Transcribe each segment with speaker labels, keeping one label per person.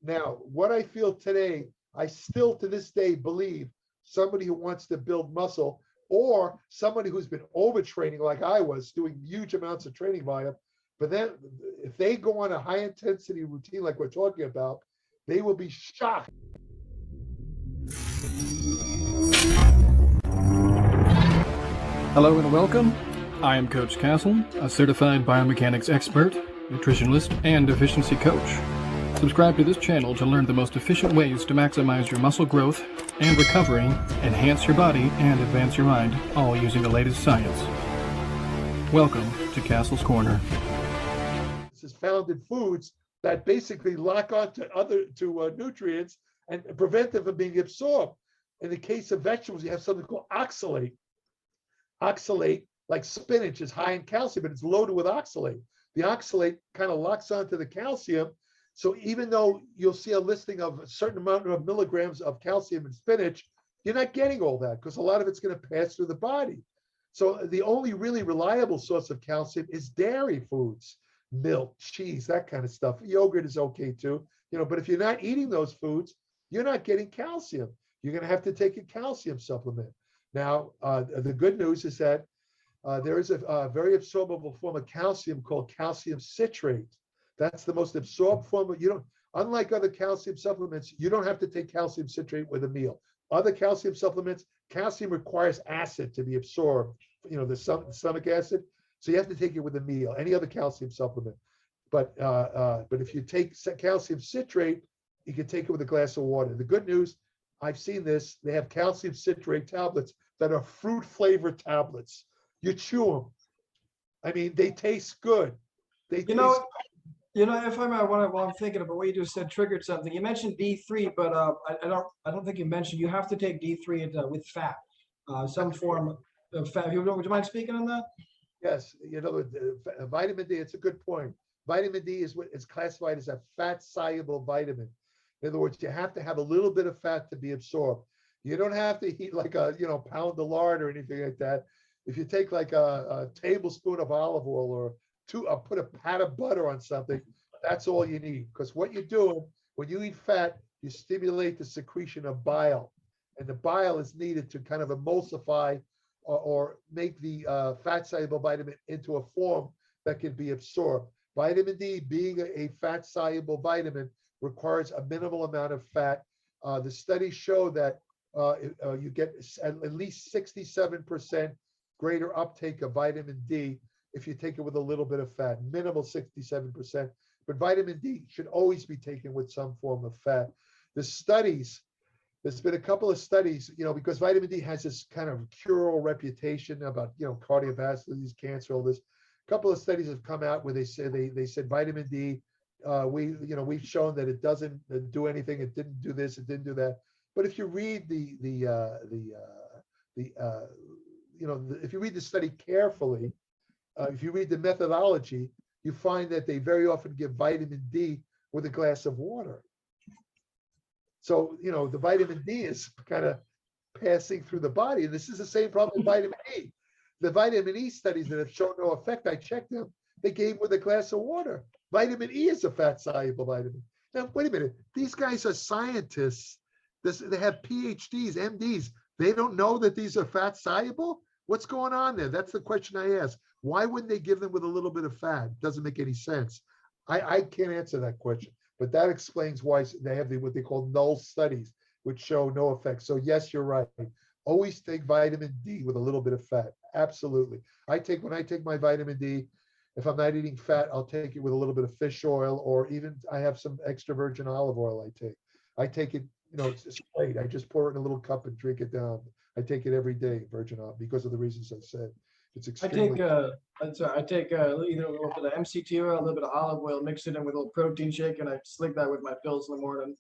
Speaker 1: Now, what I feel today, I still to this day believe somebody who wants to build muscle or somebody who's been overtraining like I was, doing huge amounts of training volume, but then if they go on a high intensity routine like we're talking about, they will be shocked.
Speaker 2: Hello and welcome. I am Coach Castle, a certified biomechanics expert, nutritionist, and efficiency coach. Subscribe to this channel to learn the most efficient ways to maximize your muscle growth and recovery, enhance your body, and advance your mind, all using the latest science. Welcome to Castle's Corner.
Speaker 1: This is found in foods that basically lock onto nutrients and prevent them from being absorbed. In the case of vegetables, you have something called oxalate. Oxalate, like spinach, is high in calcium, but it's loaded with oxalate. The oxalate kind of locks onto the calcium. So even though you'll see a listing of a certain amount of milligrams of calcium in spinach, you're not getting all that because a lot of it's going to pass through the body. So the only really reliable source of calcium is dairy foods, milk, cheese, that kind of stuff. Yogurt is okay too, but if you're not eating those foods, you're not getting calcium. You're going to have to take a calcium supplement. Now, the good news is that there is a very absorbable form of calcium called calcium citrate. That's the most absorbed form of, unlike other calcium supplements, you don't have to take calcium citrate with a meal. Other calcium supplements, calcium requires acid to be absorbed, the stomach acid. So you have to take it with a meal, any other calcium supplement. But if you take calcium citrate, you can take it with a glass of water. The good news, I've seen this, they have calcium citrate tablets that are fruit flavored tablets. You chew them. I mean, they taste good.
Speaker 3: If I'm thinking about what you just said triggered something. You mentioned D3, but I don't think you mentioned you have to take D3 with fat, some form of fat. Would you mind speaking on that?
Speaker 1: Yes, vitamin D. It's a good point. Vitamin D is classified as a fat soluble vitamin. In other words, you have to have a little bit of fat to be absorbed. You don't have to eat like a pound of lard or anything like that. If you take like a tablespoon of olive oil or put a pat of butter on something, that's all you need. Because what you're doing when you eat fat, you stimulate the secretion of bile, and the bile is needed to kind of emulsify or make the fat soluble vitamin into a form that can be absorbed. Vitamin D, being a fat soluble vitamin, requires a minimal amount of fat. The studies show that you get at least 67% greater uptake of vitamin D if you take it with a little bit of fat, minimal 67%. But vitamin D should always be taken with some form of fat. There's been a couple of studies, because vitamin D has this kind of cure-all reputation about, cardiovascular disease, cancer, all this. A couple of studies have come out where they said vitamin D, we've shown that it doesn't do anything. It didn't do this. It didn't do that. But if you read if you read the study carefully, if you read the methodology, you find that they very often give vitamin D with a glass of water. So, the vitamin D is kind of passing through the body. And this is the same problem with vitamin E. The vitamin E studies that have shown no effect, I checked them, they gave with a glass of water. Vitamin E is a fat soluble vitamin. Now, wait a minute. These guys are scientists. They have PhDs, MDs. They don't know that these are fat soluble? What's going on there? That's the question I ask. Why wouldn't they give them with a little bit of fat? It doesn't make any sense. I can't answer that question, but that explains why they have what they call null studies, which show no effect. So yes, you're right. Always take vitamin D with a little bit of fat. Absolutely. When I take my vitamin D, if I'm not eating fat, I'll take it with a little bit of fish oil, or even I have some extra virgin olive oil I take it, it's straight. I just pour it in a little cup and drink it down. I take it every day, virgin olive, because of the reasons I said. It's extremely.
Speaker 3: I take either a little bit of MCT oil, a little bit of olive oil, mix it in with a little protein shake, and I slick that with my pills in the morning.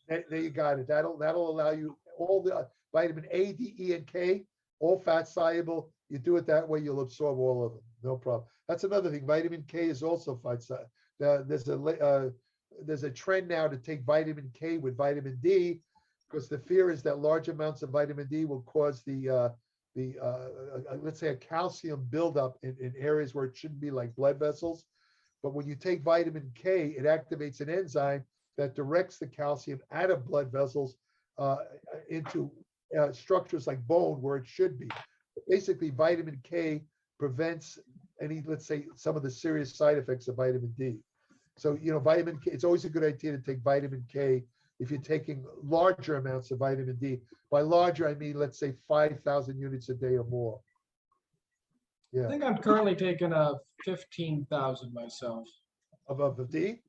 Speaker 1: There you got it. That'll allow you all the vitamin A, D, E, and K, all fat soluble. You do it that way, you'll absorb all of them. No problem. That's another thing. Vitamin K is also fat soluble. There's a trend now to take vitamin K with vitamin D, because the fear is that large amounts of vitamin D will cause let's say a calcium buildup in areas where it shouldn't be, like blood vessels. But when you take vitamin K, it activates an enzyme that directs the calcium out of blood vessels into structures like bone where it should be. Basically, vitamin K prevents any, let's say, some of the serious side effects of vitamin D. So, vitamin K, it's always a good idea to take vitamin K if you're taking larger amounts of vitamin D. By larger, I mean, let's say 5,000 units a day or more.
Speaker 3: I
Speaker 1: Yeah.
Speaker 3: think I'm currently taking a 15,000 myself.
Speaker 1: Of the D?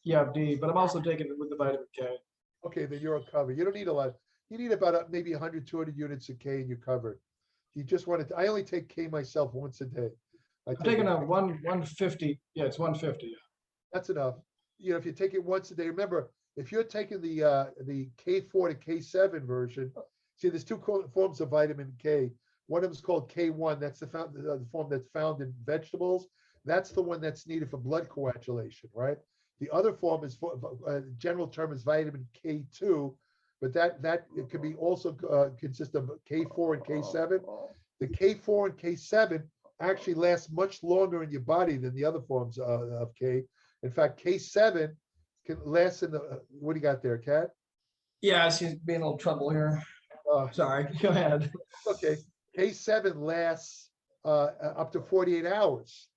Speaker 3: Yeah, of D, but I'm also taking it with the vitamin K.
Speaker 1: Okay, then you're covered. You don't need a lot. You need about maybe 100, 200 units of K and you're covered. You just want to, I only take K myself once a day.
Speaker 3: I'm taking a 150. Yeah, it's 150. Yeah.
Speaker 1: That's enough. If you take it once a day, remember, if you're taking the K4 to K7 version, see, there's two forms of vitamin K. One of them is called K1. That's the form that's found in vegetables. That's the one that's needed for blood coagulation, right? The other form is, general term is vitamin K2, but that it can be also consist of K4 and K7. The K4 and K7 actually last much longer in your body than the other forms of K. In fact, K7 can last in the, what do you got there, Kat?
Speaker 3: Yeah, she's being a little trouble here. Sorry, go ahead.
Speaker 1: Okay, K7 lasts up to 48 hours.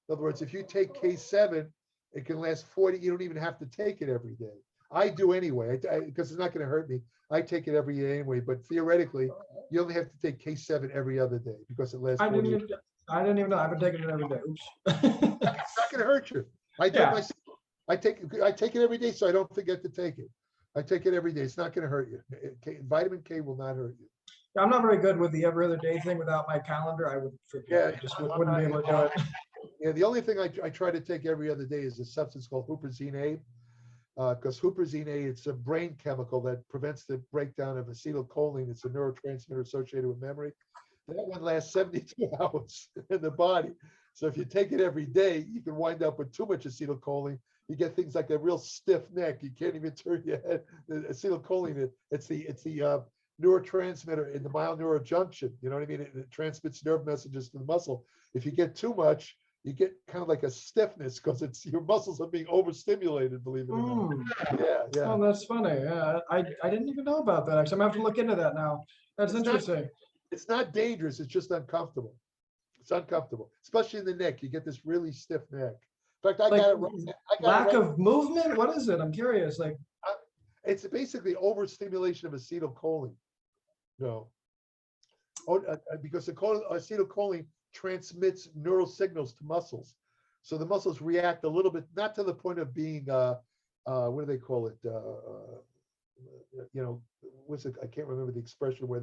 Speaker 1: In other words, if you take K7, it can last 40, you don't even have to take it every day. I do anyway, because it's not going to hurt me. I take it every day anyway, but theoretically, you only have to take K7 every other day because it lasts 40 hours.
Speaker 3: I didn't even know. I've been taking it every day. Oops.
Speaker 1: It's not going to hurt you. I do it myself. I take it every day so I don't forget to take it. I take it every day. It's not going to hurt you. Vitamin K will not hurt you.
Speaker 3: I'm not very good with the every other day thing without my calendar. I would forget.
Speaker 1: Yeah,
Speaker 3: I just wouldn't be able to do it.
Speaker 1: Yeah, the only thing I try to take every other day is a substance called huperzine A, because huperzine A, it's a brain chemical that prevents the breakdown of acetylcholine. It's a neurotransmitter associated with memory. That one lasts 72 hours in the body. So if you take it every day, you can wind up with too much acetylcholine. You get things like a real stiff neck. You can't even turn your head. The acetylcholine, it's the neurotransmitter in the myoneurojuncture. You know what I mean? It transmits nerve messages to the muscle. If you get too much, you get kind of like a stiffness because your muscles are being overstimulated, believe it or not. Yeah.
Speaker 3: Oh, that's funny. Yeah, I didn't even know about that. Actually, I'm gonna have to look into that now. That's interesting.
Speaker 1: It's not dangerous. It's just uncomfortable. It's uncomfortable, especially in the neck. You get this really stiff neck. In fact, I got it.
Speaker 3: Lack of movement? What is it? I'm curious. Like,
Speaker 1: it's basically overstimulation of acetylcholine. Because the acetylcholine transmits neural signals to muscles, so the muscles react a little bit, not to the point of being what do they call it? What's it? I can't remember the expression where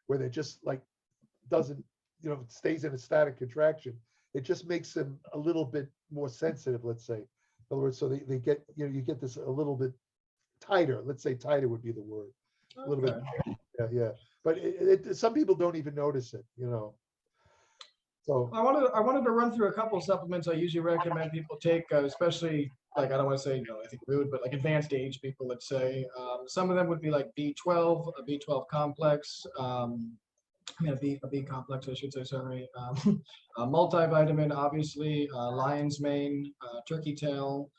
Speaker 1: they're just like doesn't stays in a static contraction. It just makes them a little bit more sensitive, let's say. In other words, so they get you get this a little bit tighter. Let's say tighter would be the word. A little bit. Yeah. But some people don't even notice it. So
Speaker 3: I wanted to run through a couple of supplements I usually recommend people take, especially like, I don't want to say, I think rude, but like advanced age people, let's say. Some of them would be like B12, a B12 complex, a B complex, I should say, sorry. A multivitamin, obviously, lion's mane, turkey tail.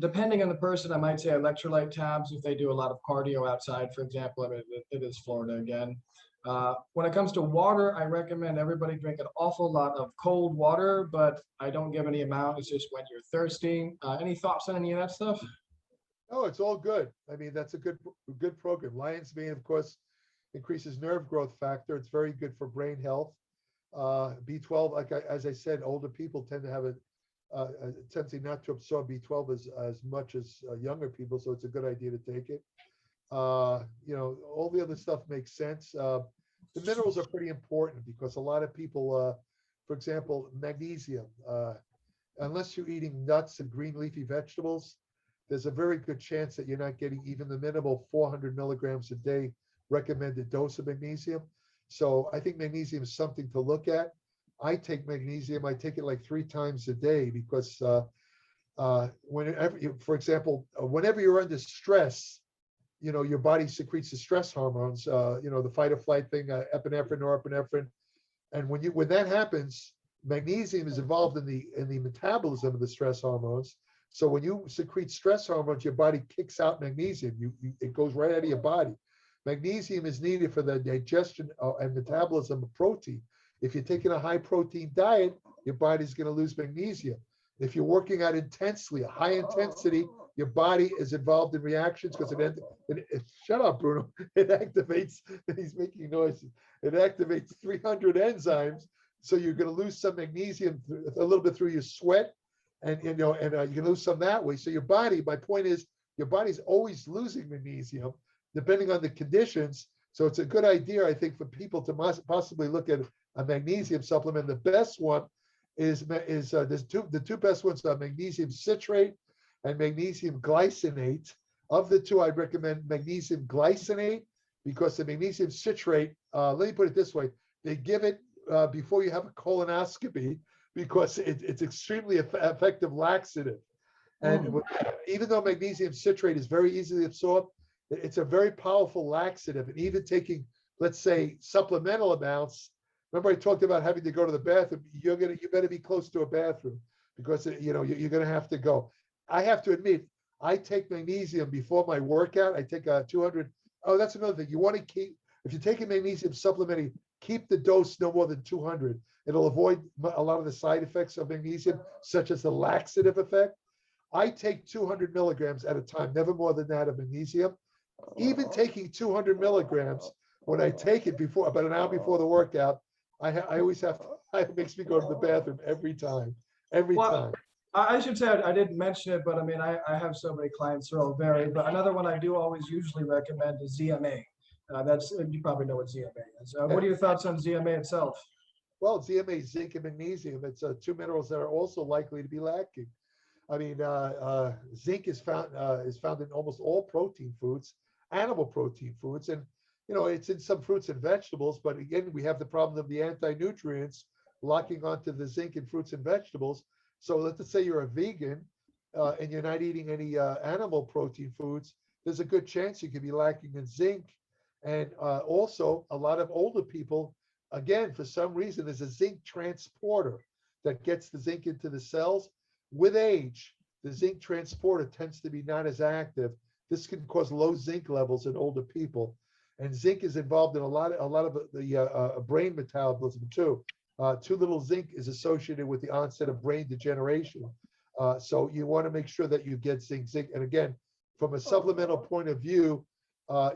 Speaker 3: Depending on the person, I might say electrolyte tabs if they do a lot of cardio outside, for example. I mean, it is Florida again. When it comes to water, I recommend everybody drink an awful lot of cold water, but I don't give any amount. It's just when you're thirsty. Any thoughts on any of that stuff?
Speaker 1: Oh, it's all good. I mean, that's a good program. Lion's mane, of course, increases nerve growth factor. It's very good for brain health. B12, as I said, older people tend to have a tendency not to absorb B12 as much as younger people, so it's a good idea to take it. All the other stuff makes sense. The minerals are pretty important because a lot of people, for example, magnesium, unless you're eating nuts and green leafy vegetables, there's a very good chance that you're not getting even the minimal 400 milligrams a day recommended dose of magnesium. So I think magnesium is something to look at. I take magnesium. I take it like 3 times a day because for example, whenever you're under stress, your body secretes the stress hormones, the fight or flight thing, epinephrine, norepinephrine. And when that happens, magnesium is involved in the metabolism of the stress hormones. So when you secrete stress hormones, your body kicks out magnesium. It goes right out of your body. Magnesium is needed for the digestion and metabolism of protein. If you're taking a high protein diet, your body's going to lose magnesium. If you're working out intensely, a high intensity, your body is involved in reactions because shut up, Bruno. It activates, he's making noises. It activates 300 enzymes. So you're going to lose some magnesium a little bit through your sweat, and you can lose some that way. So your body, my point is, your body's always losing magnesium depending on the conditions. So it's a good idea, I think, for people to possibly look at a magnesium supplement. The best one is the two best ones are magnesium citrate and magnesium glycinate. Of the two, I'd recommend magnesium glycinate because the magnesium citrate, let me put it this way, they give it before you have a colonoscopy because it's extremely effective laxative. And even though magnesium citrate is very easily absorbed, it's a very powerful laxative. And even taking, let's say, supplemental amounts, remember I talked about having to go to the bathroom, you better be close to a bathroom because you're going to have to go. I have to admit, I take magnesium before my workout. I take 200. Oh, that's another thing. You want to keep, if you're taking magnesium supplementing, keep the dose no more than 200. It'll avoid a lot of the side effects of magnesium, such as the laxative effect. I take 200 milligrams at a time, never more than that of magnesium. Even taking 200 milligrams, when I take it before, about an hour before the workout, I always have to, it makes me go to the bathroom every time.
Speaker 3: I should say I didn't mention it, but I mean, I have so many clients who all vary, but another one I do always usually recommend is ZMA. You probably know what ZMA is. What are your thoughts on ZMA itself?
Speaker 1: Well, ZMA, zinc and magnesium, it's two minerals that are also likely to be lacking. I mean, zinc is found in almost all protein foods, animal protein foods, and it's in some fruits and vegetables. But again, we have the problem of the anti-nutrients locking onto the zinc in fruits and vegetables. So let's say you're a vegan and you're not eating any animal protein foods. There's a good chance you could be lacking in zinc, and also a lot of older people. Again, for some reason, there's a zinc transporter that gets the zinc into the cells. With age, the zinc transporter tends to be not as active. This can cause low zinc levels in older people. And zinc is involved in a lot of the brain metabolism too. Too little zinc is associated with the onset of brain degeneration. So you want to make sure that you get zinc. And again, from a supplemental point of view,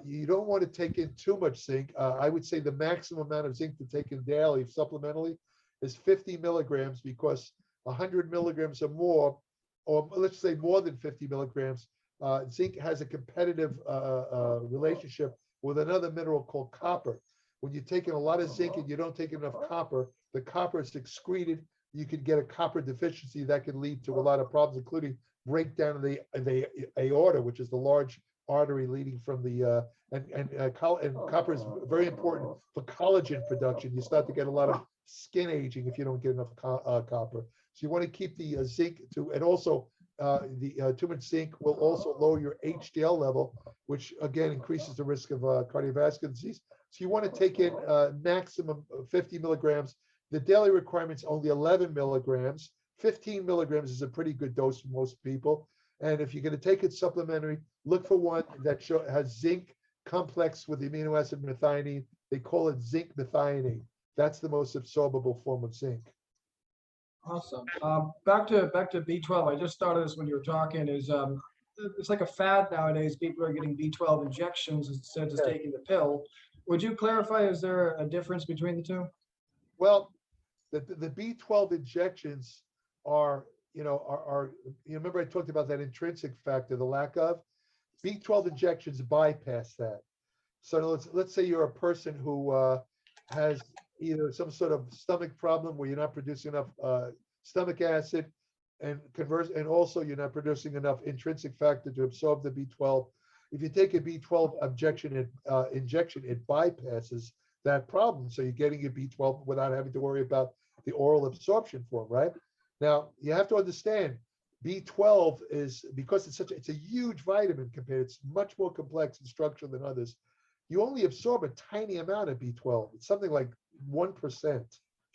Speaker 1: you don't want to take in too much zinc. I would say the maximum amount of zinc to take in daily supplementally is 50 milligrams because 100 milligrams or more, or let's say more than 50 milligrams, zinc has a competitive relationship with another mineral called copper. When you're taking a lot of zinc and you don't take enough copper, the copper is excreted. You can get a copper deficiency that can lead to a lot of problems, including breakdown of the aorta, which is the large artery leading from the and copper is very important for collagen production. You start to get a lot of skin aging if you don't get enough copper. So you want to keep the zinc and also too much zinc will also lower your HDL level, which again increases the risk of cardiovascular disease. So you want to take in maximum 50 milligrams. The daily requirement is only 11 milligrams. 15 milligrams is a pretty good dose for most people. And if you're going to take it supplementary, look for one that has zinc complex with the amino acid methionine. They call it zinc methionine. That's the most absorbable form of zinc.
Speaker 3: Awesome. Back to B12. I just started this when you were talking. It's like a fad nowadays. People are getting B12 injections instead of just taking the pill. Would you clarify? Is there a difference between the two?
Speaker 1: Well, the B12 injections are remember I talked about that intrinsic factor, the lack of B12 injections bypass that. So let's say you're a person who has either some sort of stomach problem where you're not producing enough stomach acid, and also you're not producing enough intrinsic factor to absorb the B12. If you take a B12 injection, it bypasses that problem. So you're getting your B12 without having to worry about the oral absorption form, right? Now you have to understand B12 is, because it's a huge vitamin compared, it's much more complex in structure than others. You only absorb a tiny amount of B12. It's something like 1%,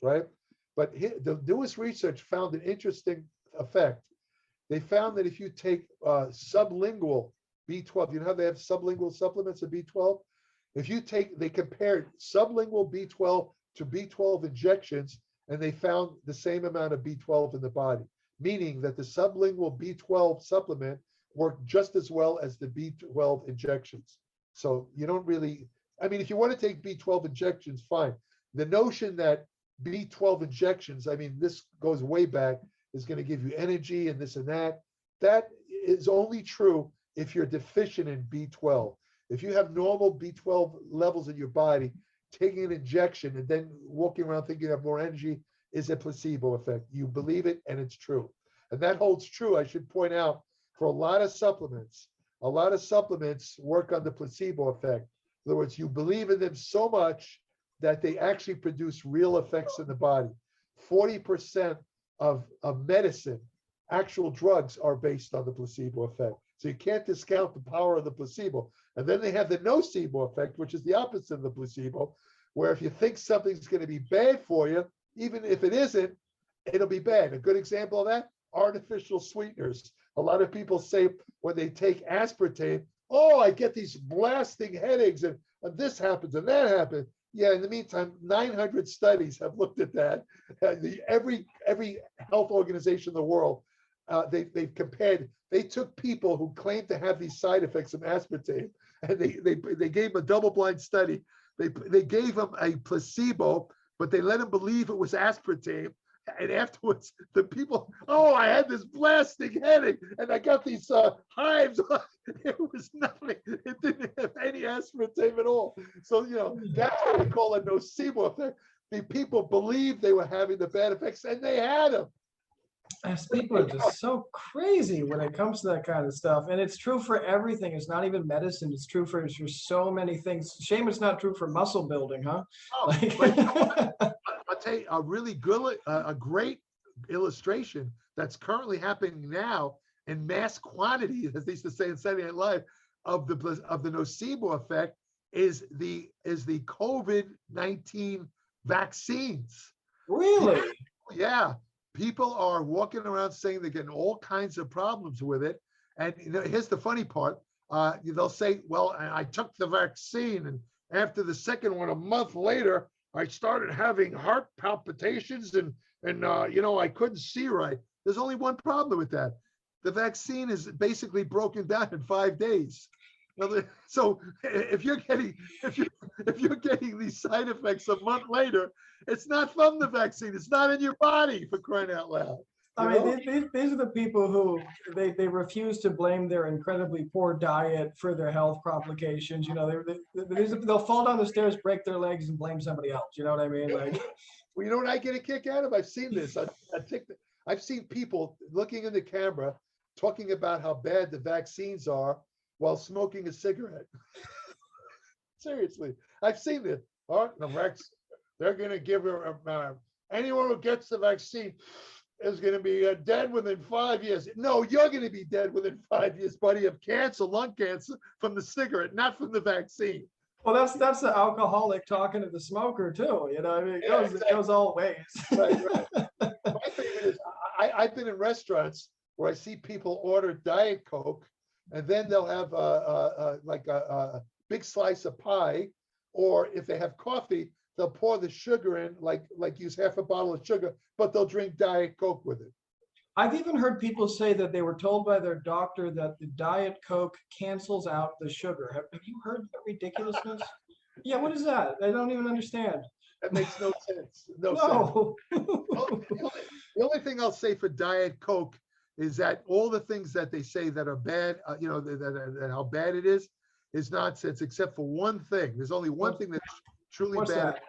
Speaker 1: right? But the newest research found an interesting effect. They found that if you take sublingual B12, you know how they have sublingual supplements of B12? If you take, they compared sublingual B12 to B12 injections, and they found the same amount of B12 in the body, meaning that the sublingual B12 supplement worked just as well as the B12 injections. So you don't really, I mean, if you want to take B12 injections, fine. The notion that B12 injections, I mean, this goes way back, is going to give you energy and this and that. That is only true if you're deficient in B12. If you have normal B12 levels in your body, taking an injection and then walking around thinking you have more energy is a placebo effect. You believe it and it's true. And that holds true, I should point out, for a lot of supplements. A lot of supplements work on the placebo effect. In other words, you believe in them so much that they actually produce real effects in the body. 40% of medicine, actual drugs, are based on the placebo effect. So you can't discount the power of the placebo. And then they have the nocebo effect, which is the opposite of the placebo, where if you think something's going to be bad for you, even if it isn't, it'll be bad. A good example of that, artificial sweeteners. A lot of people say when they take aspartame, oh, I get these blasting headaches and this happens and that happens. Yeah, in the meantime, 900 studies have looked at that. Every health organization in the world, they've compared. They took people who claimed to have these side effects of aspartame, and they gave them a double-blind study. They gave them a placebo, but they let them believe it was aspartame. And afterwards, the people, oh, I had this blasting headache and I got these hives. It was nothing. It didn't have any aspartame at all. So, you know, that's what we call a nocebo effect. The people believed they were having the bad effects and they had them.
Speaker 3: As people are just so crazy when it comes to that kind of stuff. And it's true for everything. It's not even medicine. It's true for so many things. Shame it's not true for muscle building, huh?
Speaker 1: Oh, like, I'll tell you a really good, a great illustration that's currently happening now in mass quantity, as they used to say in Saturday Night Live, of the nocebo effect is the COVID-19 vaccines.
Speaker 3: Really?
Speaker 1: Yeah. People are walking around saying they're getting all kinds of problems with it. And you know, here's the funny part. They'll say, well, I took the vaccine, and after the second one, a month later, I started having heart palpitations and you know, I couldn't see right. There's only one problem with that. The vaccine is basically broken down in 5 days. So if you're getting these side effects a month later, it's not from the vaccine. It's not in your body, for crying out loud.
Speaker 3: I mean, these are the people who they refuse to blame their incredibly poor diet for their health complications. You know, they'll fall down the stairs, break their legs, and blame somebody else. You know what I mean? Like,
Speaker 1: well, you know what I get a kick out of? I've seen this. I've seen people looking in the camera talking about how bad the vaccines are while smoking a cigarette. Seriously, I've seen this. Oh, they're going to give her anyone who gets the vaccine is going to be dead within 5 years. No, you're going to be dead within 5 years, buddy, of cancer, lung cancer, from the cigarette, not from the vaccine.
Speaker 3: Well, that's the alcoholic talking to the smoker too. You know, I mean, it goes all ways.
Speaker 1: Right. My favorite is I've been in restaurants where I see people order Diet Coke, and then they'll have like a big slice of pie, or if they have coffee, they'll pour the sugar in, like use half a bottle of sugar, but they'll drink Diet Coke with it.
Speaker 3: I've even heard people say that they were told by their doctor that the Diet Coke cancels out the sugar. Have you heard that ridiculousness? Yeah, what is that? I don't even understand.
Speaker 1: That makes no sense. No sense. The only thing I'll say for Diet Coke is that all the things that they say that are bad, you know, that how bad it is nonsense, except for one thing. There's only one thing that's truly
Speaker 3: What's
Speaker 1: bad.
Speaker 3: that?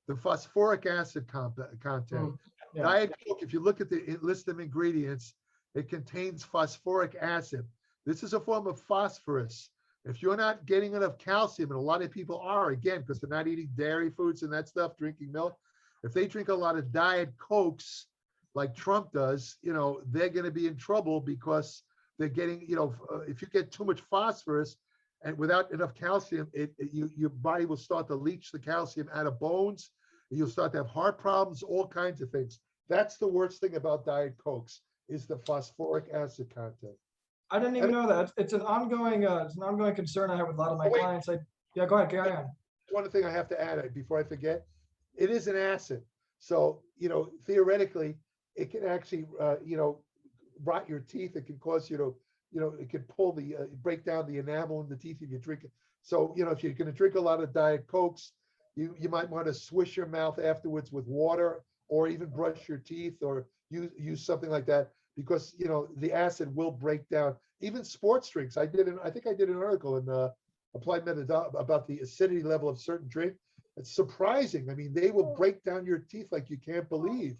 Speaker 1: The phosphoric acid content.
Speaker 3: Yeah.
Speaker 1: Diet Coke, if you look at the list of ingredients, it contains phosphoric acid. This is a form of phosphorus. If you're not getting enough calcium, and a lot of people are, again, because they're not eating dairy foods and that stuff, drinking milk, if they drink a lot of Diet Cokes like Trump does, you know, they're going to be in trouble because they're getting, you know, if you get too much phosphorus and without enough calcium, your body will start to leach the calcium out of bones. You'll start to have heart problems, all kinds of things. That's the worst thing about Diet Cokes. is the phosphoric acid content.
Speaker 3: I didn't even know that. It's an ongoing concern I have with a lot of my clients. Yeah, go ahead, carry on.
Speaker 1: One thing I have to add before I forget, it is an acid. So, theoretically, it can actually, rot your teeth. It can cause you to, it can break down the enamel in the teeth if you drink it. So, if you're going to drink a lot of Diet Cokes, you might want to swish your mouth afterwards with water, or even brush your teeth, or use something like that, because, the acid will break down even sports drinks. I think I did an article in Applied Methodology about the acidity level of certain drink. It's surprising. I mean, they will break down your teeth like you can't believe.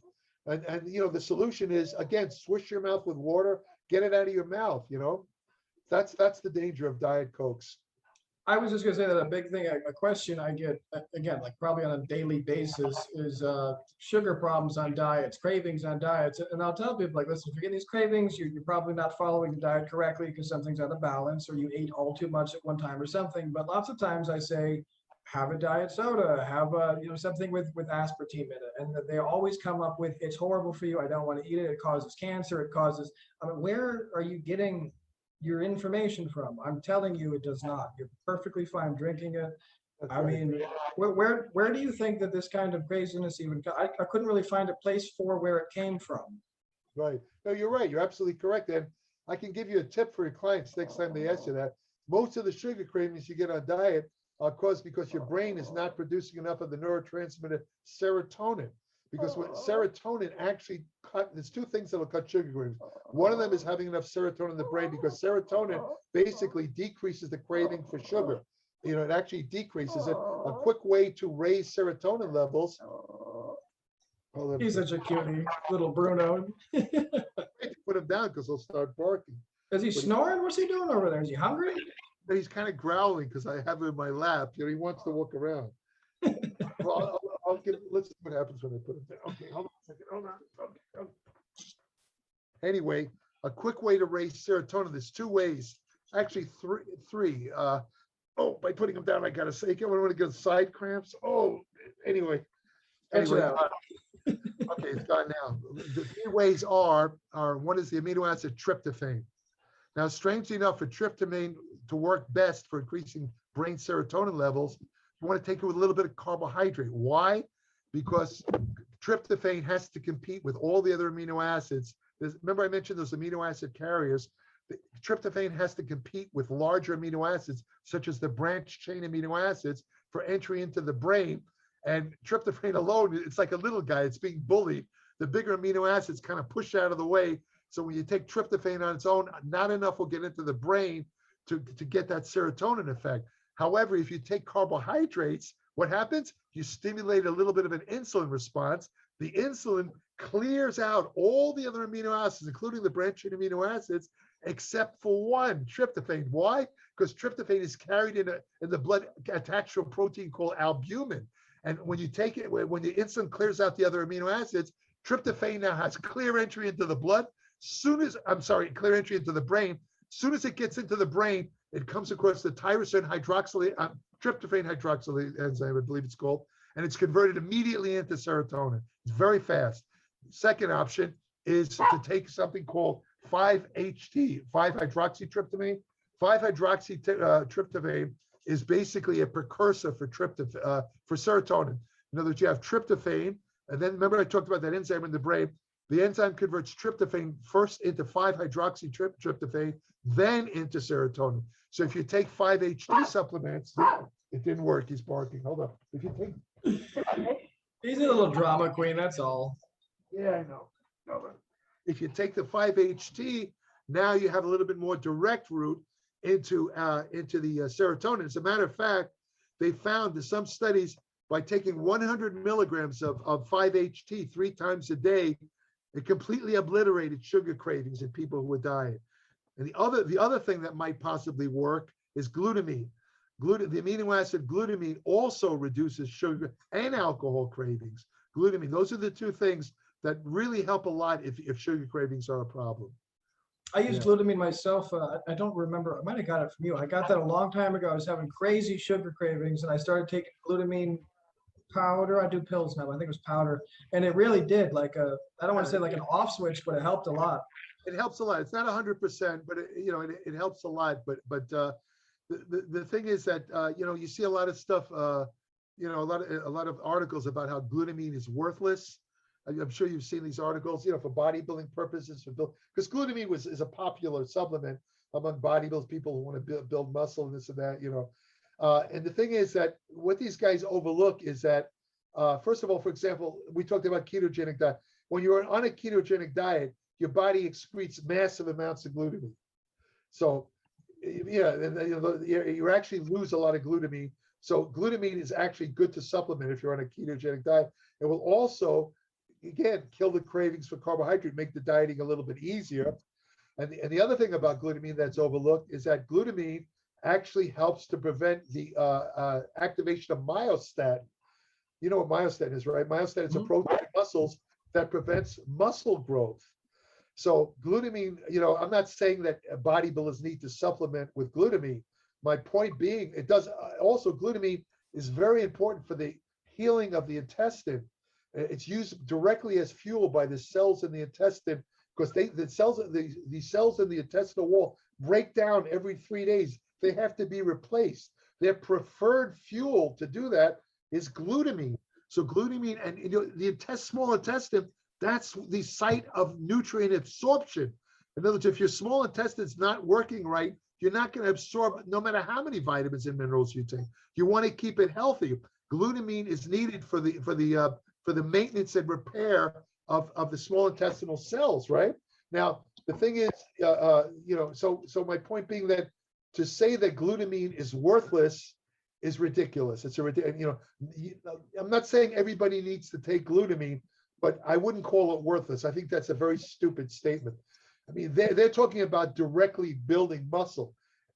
Speaker 1: And the solution is, again, swish your mouth with water, get it out of your mouth. That's the danger of Diet Cokes.
Speaker 3: I was just going to say that a big thing, a question I get, again, like probably on a daily basis, is sugar problems on diets, cravings on diets. And I'll tell people, like, listen, if you're getting these cravings, you're probably not following the diet correctly because something's out of balance, or you ate all too much at one time or something. But lots of times I say, have a diet soda, have something with aspartame in it. And they always come up with, it's horrible for you, I don't want to eat it, it causes cancer, it causes, where are you getting your information from? I'm telling you, it does not. You're perfectly fine drinking it.
Speaker 1: That's
Speaker 3: I
Speaker 1: right.
Speaker 3: mean, where do you think that this kind of craziness even? I couldn't really find a place for where it came from.
Speaker 1: Right. No, you're right. You're absolutely correct. And I can give you a tip for your clients next time they ask you that. Most of the sugar cravings you get on diet are caused because your brain is not producing enough of the neurotransmitter serotonin. Because when serotonin actually there's two things that will cut sugar cravings. One of them is having enough serotonin in the brain, because serotonin basically decreases the craving for sugar. It actually decreases it. A quick way to raise serotonin levels.
Speaker 3: He's such a cutie, little Bruno.
Speaker 1: Put him down because he'll start barking.
Speaker 3: Is he snoring? What's he doing over there? Is he hungry?
Speaker 1: He's kind of growling because I have him in my lap. He wants to walk around. Well, let's see what happens when I put him down. Okay, hold on a second. Hold on. Okay. Anyway, a quick way to raise serotonin. There's two ways, actually three. By putting him down, I gotta say, I don't want to get side cramps. Anyway. Okay, it's gone now. The three ways are one is the amino acid tryptophan. Now, strangely enough, for tryptophan to work best for increasing brain serotonin levels, you want to take it with a little bit of carbohydrate. Why? Because tryptophan has to compete with all the other amino acids. Remember I mentioned those amino acid carriers. Tryptophan has to compete with larger amino acids, such as the branched chain amino acids, for entry into the brain. And tryptophan alone, it's like a little guy. It's being bullied. The bigger amino acids kind of push out of the way. So when you take tryptophan on its own, not enough will get into the brain to get that serotonin effect. However, if you take carbohydrates, what happens? You stimulate a little bit of an insulin response. The insulin clears out all the other amino acids, including the branched chain amino acids, except for one, tryptophan. Why? Because tryptophan is carried in the blood attached to a protein called albumin. And when you take it, when the insulin clears out the other amino acids, tryptophan now has clear entry into the blood. Clear entry into the brain. Soon as it gets into the brain, it comes across the tryptophan hydroxylase enzyme, I believe it's called, and it's converted immediately into serotonin. It's very fast. Second option is to take something called 5-HT, 5-hydroxytryptamine. 5-hydroxytryptamine is basically a precursor for serotonin. In other words, you have tryptophan, and then remember I talked about that enzyme in the brain. The enzyme converts tryptophan first into 5-hydroxytryptophan, then into serotonin. So if you take 5-HT supplements, it didn't work. He's barking. Hold up. If you take,
Speaker 3: he's a little drama queen. That's all.
Speaker 1: Yeah, I know. If you take the 5-HT, now you have a little bit more direct route into the serotonin. As a matter of fact, they found in some studies by taking 100 milligrams of 5-HT 3 times a day, it completely obliterated sugar cravings in people who were dying. And the other thing that might possibly work is glutamine. The amino acid glutamine also reduces sugar and alcohol cravings. Glutamine, those are the two things that really help a lot if sugar cravings are a problem.
Speaker 3: I use glutamine myself. I don't remember. I might have got it from you. I got that a long time ago. I was having crazy sugar cravings, and I started taking glutamine powder. I do pills now, but I think it was powder. And it really did like I don't want to say like an off switch, but it helped a lot.
Speaker 1: It helps a lot. It's not 100%, but it helps a lot. But the thing is that you see a lot of stuff, a lot of articles about how glutamine is worthless. I'm sure you've seen these articles, for bodybuilding purposes, because glutamine is a popular supplement among bodybuilders, people who want to build muscle and this and that, and the thing is that what these guys overlook is that, first of all, for example, we talked about ketogenic diet. When you're on a ketogenic diet, your body excretes massive amounts of glutamine. So, you actually lose a lot of glutamine. So glutamine is actually good to supplement if you're on a ketogenic diet. It will also, again, kill the cravings for carbohydrate, make the dieting a little bit easier. And the other thing about glutamine that's overlooked is that glutamine actually helps to prevent the activation of myostatin. You know what myostatin is, right? Myostatin is a protein in muscles that prevents muscle growth. So glutamine, I'm not saying that bodybuilders need to supplement with glutamine. My point being, it does also, glutamine is very important for the healing of the intestine. It's used directly as fuel by the cells in the intestine, because these cells in the intestinal wall break down every 3 days. They have to be replaced. Their preferred fuel to do that is glutamine. So glutamine and the small intestine, that's the site of nutrient absorption. In other words, if your small intestine's not working right, you're not going to absorb no matter how many vitamins and minerals you take. You want to keep it healthy. Glutamine is needed for the maintenance and repair of the small intestinal cells, right? Now, the thing is, so my point being that to say that glutamine is worthless is ridiculous. It's I'm not saying everybody needs to take glutamine, but I wouldn't call it worthless. I think that's a very stupid statement. I mean, they're talking about directly building muscle.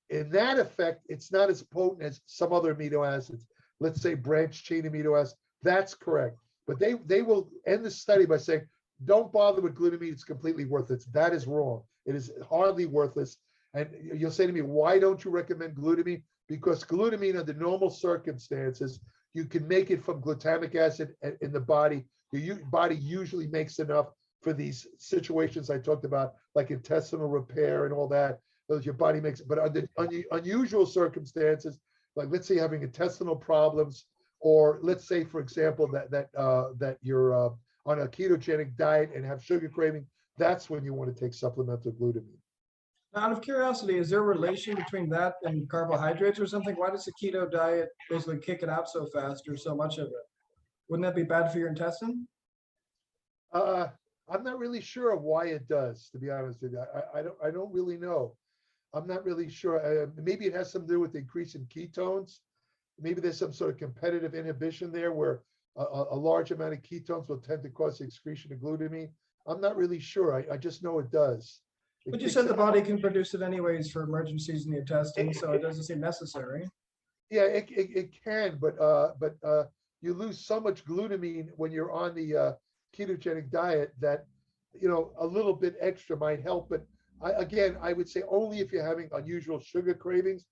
Speaker 1: In that effect, it's not as potent as some other amino acids. Let's say branched chain amino acids. That's correct. But they will end the study by saying, don't bother with glutamine. It's completely worthless. That is wrong. It is hardly worthless. And you'll say to me, why don't you recommend glutamine? Because glutamine, under normal circumstances, you can make it from glutamic acid in the body. Your body usually makes enough for these situations I talked about, like intestinal repair and all that. Your body makes it. But under unusual circumstances, like let's say having intestinal problems, or let's say, for example, that you're on a ketogenic diet and have sugar craving, that's when you want to take supplemental glutamine.
Speaker 3: Out of curiosity, is there a relation between that and carbohydrates or something? Why does the keto diet basically kick it out so fast or so much of it? Wouldn't that be bad for your intestine?
Speaker 1: I'm not really sure of why it does, to be honest with you. I don't really know. I'm not really sure. Maybe it has something to do with the increase in ketones. Maybe there's some sort of competitive inhibition there where a large amount of ketones will tend to cause the excretion of glutamine. I'm not really sure. I just know it does.
Speaker 3: But you said the body can produce it anyways for emergencies in the intestine, so it doesn't seem necessary.
Speaker 1: Yeah, it can, but you lose so much glutamine when you're on the ketogenic diet that a little bit extra might help. But I would say only if you're having unusual sugar cravings,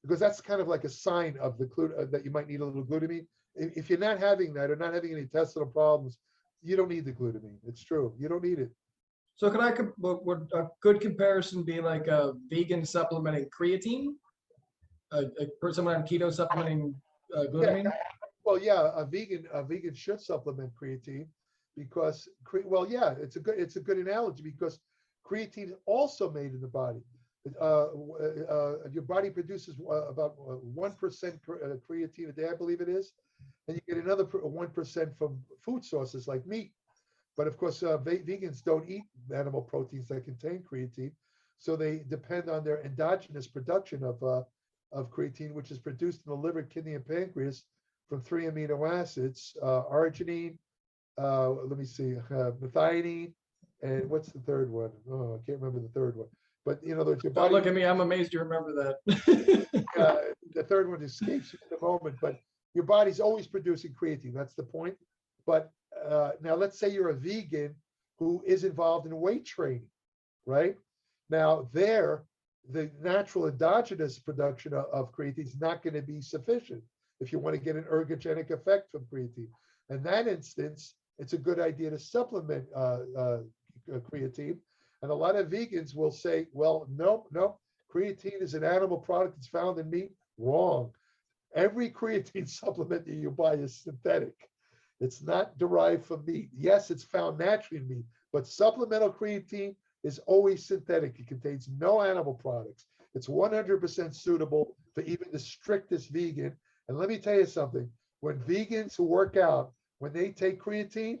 Speaker 1: because that's kind of like a sign of that you might need a little glutamine. If you're not having that or not having any intestinal problems, you don't need the glutamine. It's true, you don't need it.
Speaker 3: So would a good comparison be like a vegan supplementing creatine? Someone on keto supplementing glutamine?
Speaker 1: Yeah. Well, yeah, a vegan should supplement creatine because, it's a good analogy because creatine is also made in the body. Your body produces about 1% creatine a day, I believe it is, and you get another 1% from food sources like meat. But of course, vegans don't eat animal proteins that contain creatine, so they depend on their endogenous production of creatine, which is produced in the liver, kidney, and pancreas from 3 amino acids: arginine, methionine, and what's the third one? Oh, I can't remember the third one. But your body.
Speaker 3: Don't look at me. I'm amazed you remember that.
Speaker 1: The third one escapes you at the moment, but your body's always producing creatine. That's the point. But now let's say you're a vegan who is involved in weight training, right? Now the natural endogenous production of creatine is not going to be sufficient. if you want to get an ergogenic effect from creatine. In that instance, it's a good idea to supplement creatine. And a lot of vegans will say, well, no, creatine is an animal product. It's found in meat. Wrong. Every creatine supplement that you buy is synthetic. It's not derived from meat. Yes, it's found naturally in meat, but supplemental creatine is always synthetic. It contains no animal products. It's 100% suitable for even the strictest vegan. And let me tell you something, when vegans who work out, when they take creatine,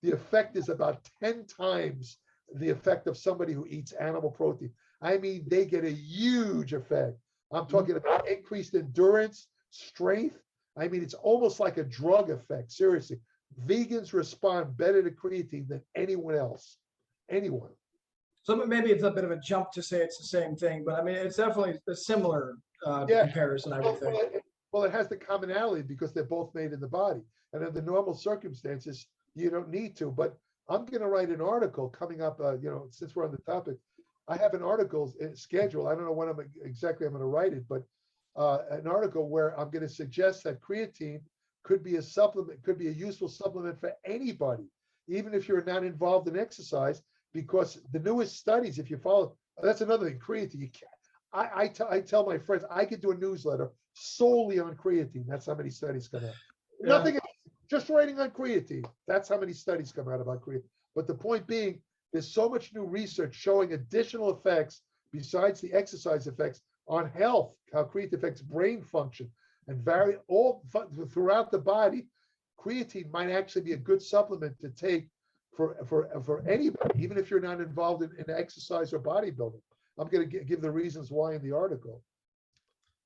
Speaker 1: the effect is about 10 times the effect of somebody who eats animal protein. I mean, they get a huge effect. I'm talking about increased endurance, strength. I mean, it's almost like a drug effect. Seriously, vegans respond better to creatine than anyone else. Anyone.
Speaker 3: So maybe it's a bit of a jump to say it's the same thing, but I mean, it's definitely a similar comparison, I would think.
Speaker 1: Well, it has the commonality because they're both made in the body. And under normal circumstances, you don't need to. But I'm going to write an article coming up, since we're on the topic. I have an article scheduled. I don't know when I'm going to write it, but an article where I'm going to suggest that creatine could be a supplement, could be a useful supplement for anybody, even if you're not involved in exercise, because the newest studies, if you follow, that's another thing, creatine, you can't. I tell my friends, I could do a newsletter solely on creatine. That's how many studies come out.
Speaker 3: Yeah.
Speaker 1: Nothing else, just writing on creatine. That's how many studies come out about creatine. But the point being, there's so much new research showing additional effects besides the exercise effects on health, how creatine affects brain function and vary all throughout the body. Creatine might actually be a good supplement to take for anybody, even if you're not involved in exercise or bodybuilding. I'm going to give the reasons why in the article.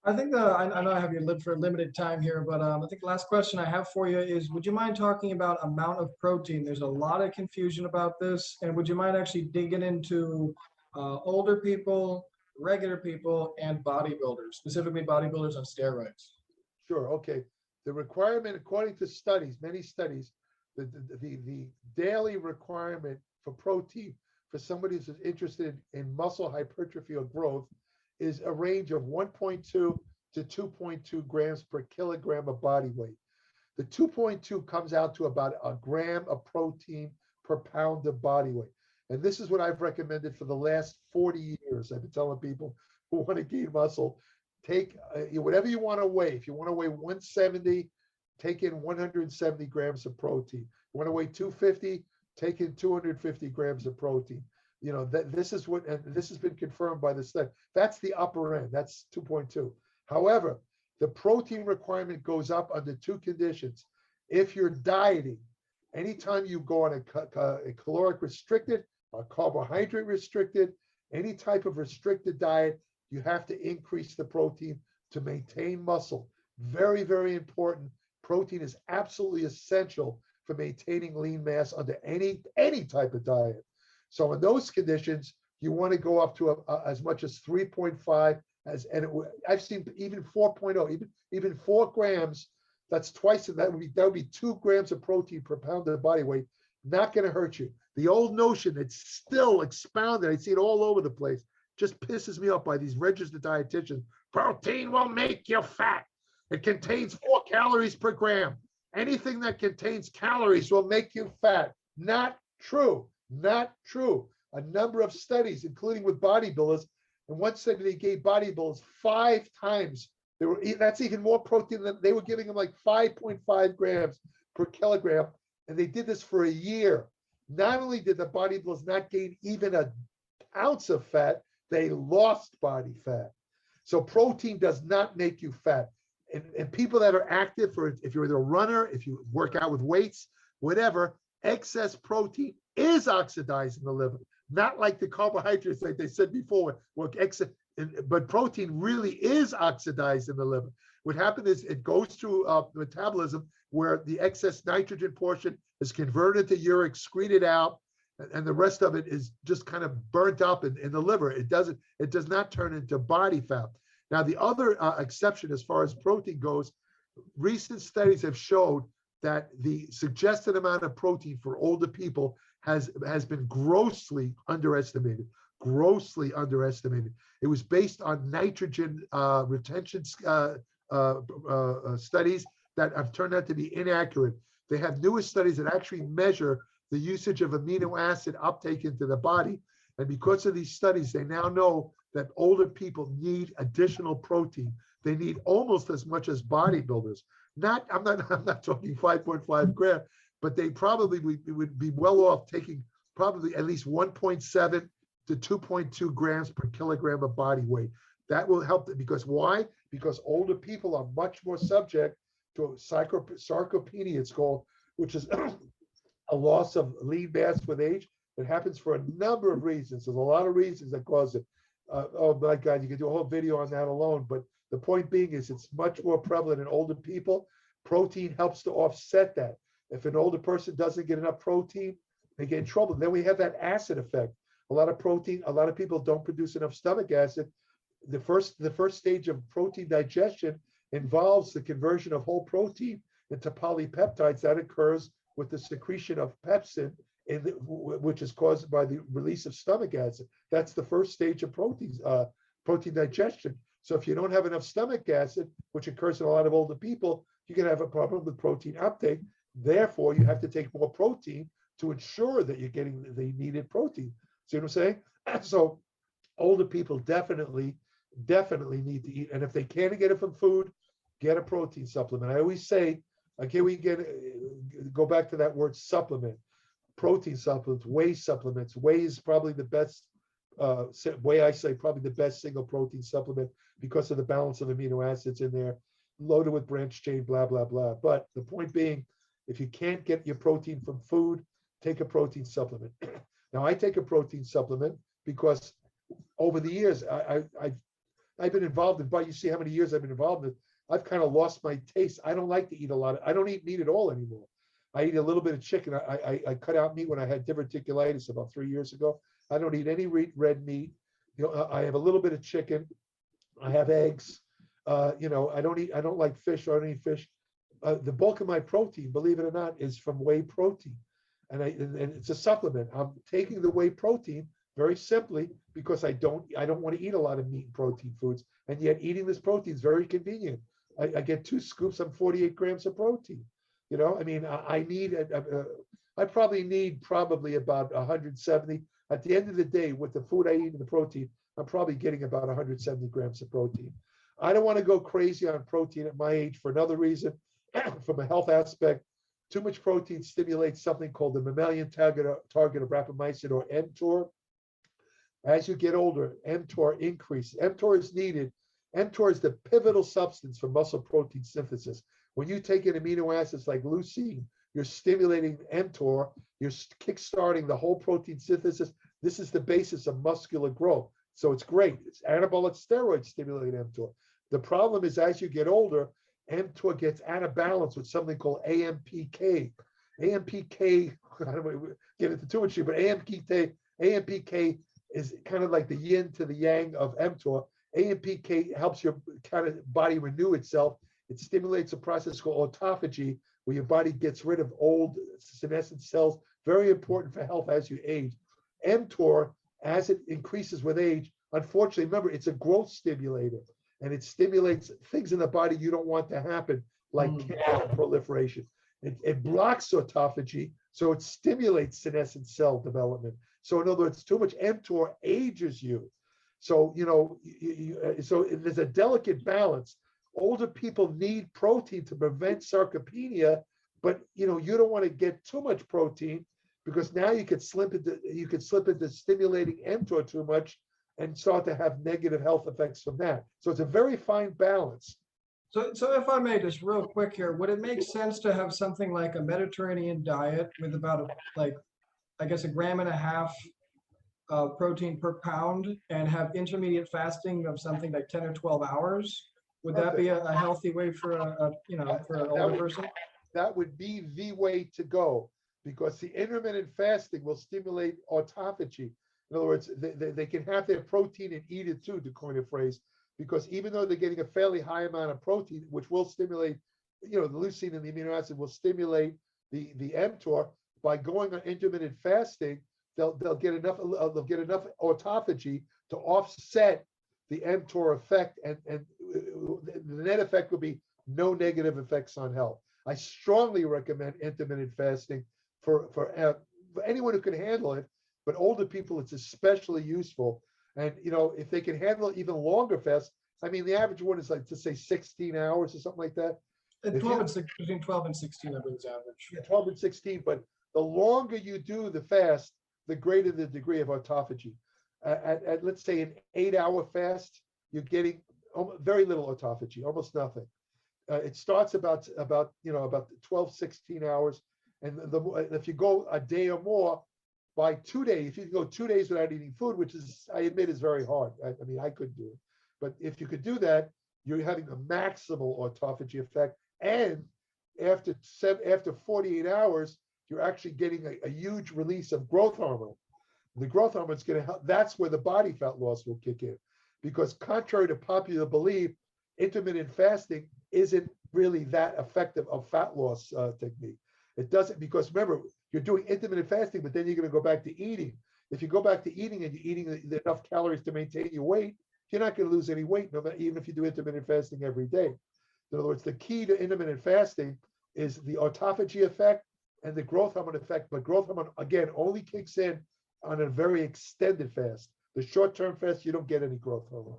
Speaker 3: I think I know I have you for a limited time here, but I think the last question I have for you is, would you mind talking about amount of protein? There's a lot of confusion about this, and would you mind actually digging into older people, regular people, and bodybuilders, specifically bodybuilders on steroids?
Speaker 1: Sure. Okay. The requirement, according to studies, many studies, the daily requirement for protein for somebody who's interested in muscle hypertrophy or growth is a range of 1.2 to 2.2 grams per kilogram of body weight. The 2.2 comes out to about a gram of protein per pound of body weight. And this is what I've recommended for the last 40 years. I've been telling people who want to gain muscle, take whatever you want to weigh. If you want to weigh 170, take in 170 grams of protein. You want to weigh 250, take in 250 grams of protein. This is what, and this has been confirmed by the study. That's the upper end. That's 2.2. However, the protein requirement goes up under two conditions. If you're dieting, anytime you go on a caloric restricted or carbohydrate restricted, any type of restricted diet, you have to increase the protein to maintain muscle. Very, very important. Protein is absolutely essential for maintaining lean mass under any type of diet. So in those conditions, you want to go up to as much as 3.5, I've seen even 4.0, even 4 grams. That's twice. That would be 2 grams of protein per pound of body weight. Not going to hurt you. The old notion that's still expounded, I see it all over the place, just pisses me off by these registered dietitians. Protein will make you fat. It contains 4 calories per gram. Anything that contains calories will make you fat. Not true. Not true. A number of studies, including with bodybuilders, and one study they gave bodybuilders 5 times. That's even more protein than they were giving them, like 5.5 grams per kilogram. And they did this for a year. Not only did the bodybuilders not gain even an ounce of fat, they lost body fat. So protein does not make you fat. And people that are active, if you're a runner, if you work out with weights, whatever, excess protein is oxidized in the liver. Not like the carbohydrates, like they said before. But protein really is oxidized in the liver. What happens is it goes through metabolism where the excess nitrogen portion is converted to uric, excreted out, and the rest of it is just kind of burnt up in the liver. It does not turn into body fat. Now, the other exception as far as protein goes, recent studies have showed that the suggested amount of protein for older people has been grossly underestimated. Grossly underestimated. It was based on nitrogen retention studies that have turned out to be inaccurate. They have newest studies that actually measure the usage of amino acid uptake into the body. And because of these studies, they now know that older people need additional protein. They need almost as much as bodybuilders. I'm not talking 5.5 grams, but they probably would be well off taking probably at least 1.7 to 2.2 grams per kilogram of body weight. That will help them, because why? Because older people are much more subject to sarcopenia, it's called, which is a loss of lean mass with age. It happens for a number of reasons. There's a lot of reasons that cause it. Oh my God, you could do a whole video on that alone. But the point being is it's much more prevalent in older people. Protein helps to offset that. If an older person doesn't get enough protein, they get in trouble. Then we have that acid effect. A lot of protein, a lot of people don't produce enough stomach acid. The first stage of protein digestion involves the conversion of whole protein into polypeptides. That occurs with the secretion of pepsin, which is caused by the release of stomach acid. That's the first stage of protein digestion. So if you don't have enough stomach acid, which occurs in a lot of older people, you can have a problem with protein uptake. Therefore, you have to take more protein to ensure that you're getting the needed protein. See what I'm saying? So older people definitely need to eat. And if they can't get it from food, get a protein supplement. I always say, okay, we go back to that word supplement. Protein supplements, whey supplements. Whey is probably the best, whey I say probably the best single protein supplement because of the balance of amino acids in there, loaded with branched chain, blah, blah, blah. But the point being, if you can't get your protein from food, take a protein supplement. Now, I take a protein supplement because over the years, I've been involved in, but you see how many years I've been involved in, I've kind of lost my taste. I don't like to eat a lot. I don't eat meat at all anymore. I eat a little bit of chicken. I cut out meat when I had diverticulitis about 3 years ago. I don't eat any red meat. I have a little bit of chicken. I have eggs. I don't like fish. I don't eat fish. The bulk of my protein, believe it or not, is from whey protein. And it's a supplement. I'm taking the whey protein very simply because I don't want to eat a lot of meat and protein foods. And yet eating this protein is very convenient. I get 2 scoops on 48 grams of protein. I probably need about 170. At the end of the day, with the food I eat and the protein, I'm probably getting about 170 grams of protein. I don't want to go crazy on protein at my age for another reason. From a health aspect, too much protein stimulates something called the mammalian target of rapamycin, or mTOR. As you get older, mTOR increases. mTOR is needed. mTOR is the pivotal substance for muscle protein synthesis. When you take in amino acids like leucine, you're stimulating mTOR, you're kickstarting the whole protein synthesis. This is the basis of muscular growth. So it's great. It's anabolic steroids stimulate mTOR. The problem is, as you get older, mTOR gets out of balance with something called AMPK. AMPK, I don't want to get into too much here, but AMPK is kind of like the yin to the yang of mTOR. AMPK helps your kind of body renew itself. It stimulates a process called autophagy, where your body gets rid of old senescent cells, very important for health as you age. mTOR, as it increases with age, unfortunately, remember, it's a growth stimulator, and it stimulates things in the body you don't want to happen, like cancer proliferation. It blocks autophagy, so it stimulates senescent cell development. So in other words, too much mTOR ages you. So, so there's a delicate balance. Older people need protein to prevent sarcopenia, but you don't want to get too much protein, because now you could slip into stimulating mTOR too much and start to have negative health effects from that. So it's a very fine balance.
Speaker 3: So if I may, just real quick here, would it make sense to have something like a Mediterranean diet with about a gram and a half protein per pound, and have intermediate fasting of something like 10 or 12 hours? Would that be a healthy way for for an older person?
Speaker 1: That would be the way to go, because the intermittent fasting will stimulate autophagy. In other words, they can have their protein and eat it too, to coin a phrase, because even though they're getting a fairly high amount of protein, which will stimulate, the leucine and the amino acid will stimulate the mTOR. By going on intermittent fasting, they'll get enough autophagy to offset the mTOR effect, and the net effect would be no negative effects on health. I strongly recommend intermittent fasting for anyone who can handle it, but older people, it's especially useful. And, if they can handle even longer fast, I mean, the average one is like, to say 16 hours or something like that.
Speaker 3: And 12 and 6, between 12 and 16, I believe is average.
Speaker 1: Yeah, 12 and 16, but the longer you do the fast, the greater the degree of autophagy. At let's say an 8-hour fast, you're getting very little autophagy, almost nothing. It starts about 12, 16 hours. And if you go a day or more, by 2 days, if you can go 2 days without eating food, which is, I admit, is very hard. I mean, I couldn't do it. But if you could do that, you're having a maximal autophagy effect. And after 48 hours, you're actually getting a huge release of growth hormone. The growth hormone is going to help. That's where the body fat loss will kick in. Because contrary to popular belief, intermittent fasting isn't really that effective of fat loss technique. It doesn't, because remember, you're doing intermittent fasting, but then you're going to go back to eating. If you go back to eating and you're eating enough calories to maintain your weight, you're not going to lose any weight, even if you do intermittent fasting every day. In other words, the key to intermittent fasting is the autophagy effect and the growth hormone effect. But growth hormone, again, only kicks in on a very extended fast. The short-term fast, you don't get any growth hormone.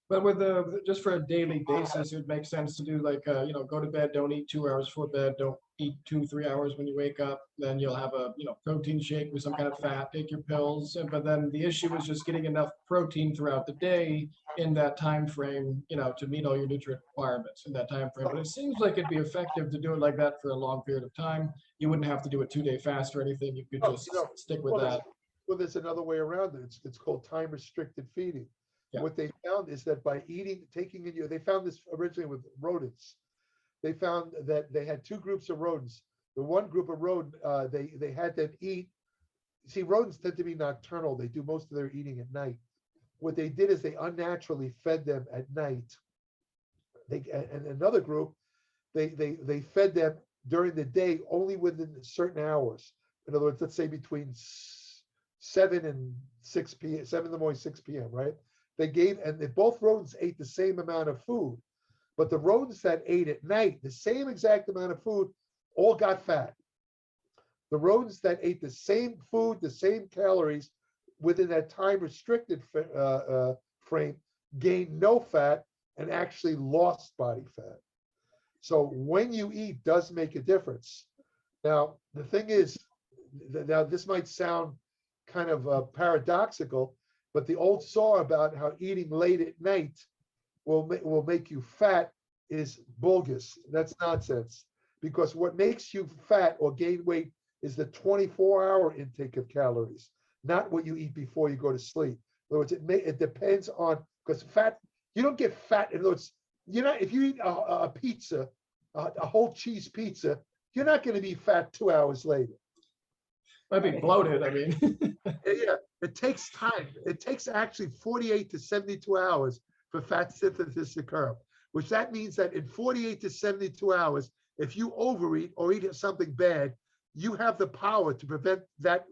Speaker 3: But with just for a daily basis, it would make sense to do like, go to bed, don't eat 2 hours before bed, don't eat 2-3 hours when you wake up. Then you'll have a, protein shake with some kind of fat, take your pills. But then the issue is just getting enough protein throughout the day in that time frame, to meet all your nutrient requirements in that time frame. But it seems like it'd be effective to do it like that for a long period of time. You wouldn't have to do a 2-day fast or anything. You could just stick with that.
Speaker 1: Well, there's another way around it. It's called time-restricted feeding. Yeah. What they found is that by they found this originally with rodents. They found that they had 2 groups of rodents. The one group of rodent, they had them eat. See, rodents tend to be nocturnal. They do most of their eating at night. What they did is they unnaturally fed them at night. And another group, they fed them during the day only within certain hours. In other words, let's say between 7 and 6 p.m., 7 in the morning, 6 p.m., right? Both rodents ate the same amount of food, but the rodents that ate at night, the same exact amount of food, all got fat. The rodents that ate the same food, the same calories within that time-restricted frame gained no fat and actually lost body fat. So when you eat does make a difference. Now, the thing is, now this might sound kind of paradoxical, but the old saw about how eating late at night will make you fat is bogus. That's nonsense. Because what makes you fat or gain weight is the 24-hour intake of calories, not what you eat before you go to sleep. In other words, it depends on, because fat, you don't get fat. In other words, if you eat a pizza, a whole cheese pizza, you're not going to be fat 2 hours later.
Speaker 3: Might be bloated, I mean.
Speaker 1: Yeah, it takes time. It takes actually 48 to 72 hours for fat synthesis to occur, which that means that in 48 to 72 hours, if you overeat or eat something bad, you have the power to prevent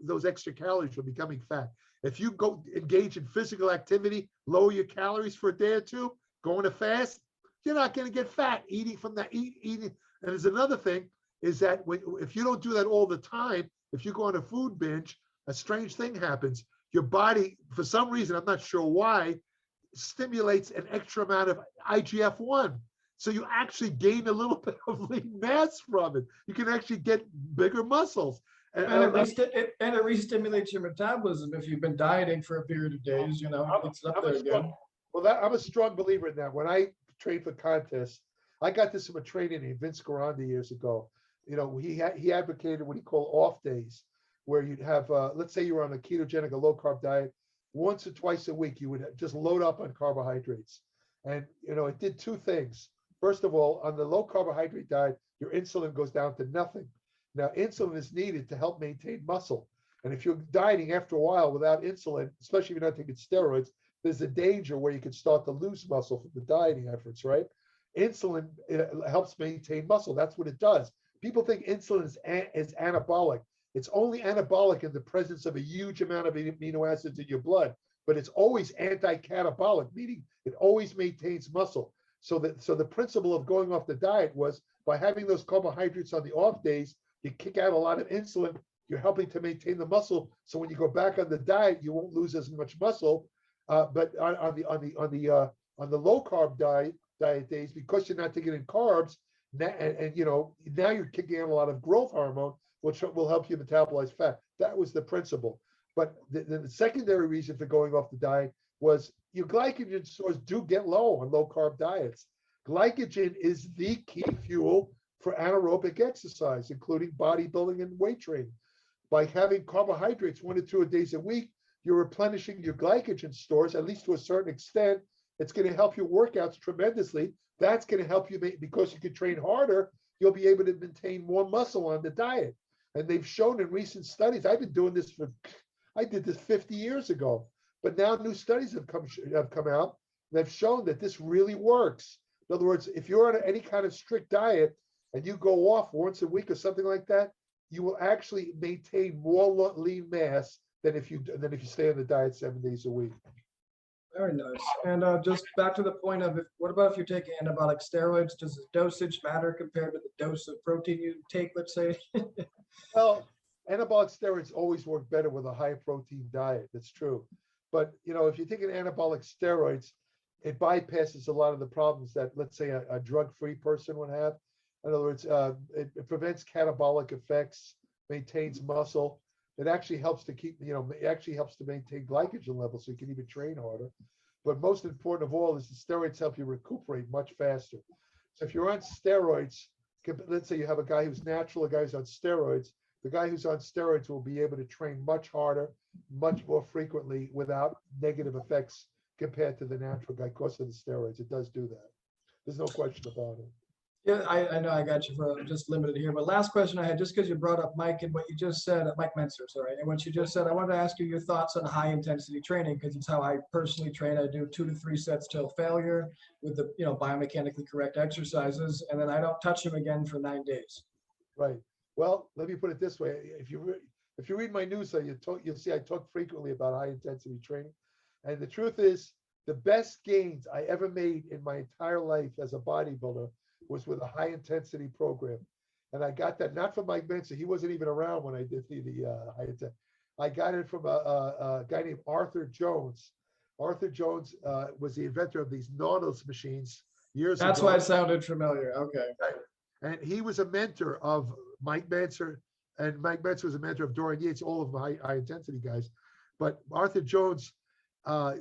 Speaker 1: those extra calories from becoming fat. If you go engage in physical activity, lower your calories for a day or two, go on a fast, you're not going to get fat eating from that eating. And there's another thing is that if you don't do that all the time, if you go on a food binge, a strange thing happens. Your body, for some reason, I'm not sure why, stimulates an extra amount of IGF-1. So you actually gain a little bit of lean mass from it. You can actually get bigger muscles.
Speaker 3: And it re-stimulates your metabolism if you've been dieting for a period of days, it's up there again.
Speaker 1: I'm a strong believer in that. When I trained for contests, I got this from a trainer named Vince Garanda years ago. He advocated what he called off days, where you'd have, let's say you were on a ketogenic, a low carb diet, once or twice a week, you would just load up on carbohydrates. And, it did 2 things. First of all, on the low carbohydrate diet, your insulin goes down to nothing. Now, insulin is needed to help maintain muscle. And if you're dieting after a while without insulin, especially if you're not taking steroids, there's a danger where you can start to lose muscle from the dieting efforts, right? Insulin helps maintain muscle. That's what it does. People think insulin is anabolic. It's only anabolic in the presence of a huge amount of amino acids in your blood, but it's always anti-catabolic, meaning it always maintains muscle. So the principle of going off the diet was by having those carbohydrates on the off days, you kick out a lot of insulin. You're helping to maintain the muscle. So when you go back on the diet, you won't lose as much muscle. But on the low carb diet days, because you're not taking in carbs, and now you're kicking out a lot of growth hormone, which will help you metabolize fat. That was the principle. But the secondary reason for going off the diet was your glycogen stores do get low on low carb diets. Glycogen is the key fuel for anaerobic exercise, including bodybuilding and weight training. By having carbohydrates 1 to 2 days a week, you're replenishing your glycogen stores, at least to a certain extent. It's going to help your workouts tremendously. That's going to help you because you can train harder, you'll be able to maintain more muscle on the diet. And they've shown in recent studies, I did this 50 years ago, but now new studies have come out that have shown that this really works. In other words, if you're on any kind of strict diet and you go off once a week or something like that, you will actually maintain more lean mass than if you stay on the diet 7 days a week.
Speaker 3: Very nice. And just back to the point of, what about if you're taking anabolic steroids? Does the dosage matter compared to the dose of protein you take, let's say?
Speaker 1: Well, anabolic steroids always work better with a high protein diet. That's true. But, if you take an anabolic steroids, it bypasses a lot of the problems that, let's say, a drug-free person would have. In other words, it prevents catabolic effects, maintains muscle. It actually helps to maintain glycogen levels so you can even train harder. But most important of all is the steroids help you recuperate much faster. So if you're on steroids, let's say you have a guy who's natural, a guy who's on steroids, the guy who's on steroids will be able to train much harder, much more frequently without negative effects compared to the natural guy because of the steroids. It does do that. There's no question about it.
Speaker 3: Yeah, I know I got you for just limited here, but last question I had, just because you brought up Mike and what you just said, Mike Mentzer, sorry, and what you just said, I wanted to ask you your thoughts on high intensity training, because it's how I personally train. I do 2 to 3 sets till failure with the biomechanically correct exercises, and then I don't touch them again for 9 days.
Speaker 1: Right. Well, let me put it this way: if you read my newsletter, you'll see I talk frequently about high intensity training, and the truth is, the best gains I ever made in my entire life as a bodybuilder was with a high intensity program. And I got that not from Mike Mentzer. He wasn't even around when I did the high intensity. I got it from a guy named Arthur Jones. Arthur Jones was the inventor of these Nautilus machines years ago.
Speaker 3: That's why it sounded familiar. Okay.
Speaker 1: And he was a mentor of Mike Mentzer, and Mike Mentzer was a mentor of Dorian Yates, all of the high intensity guys. But Arthur Jones,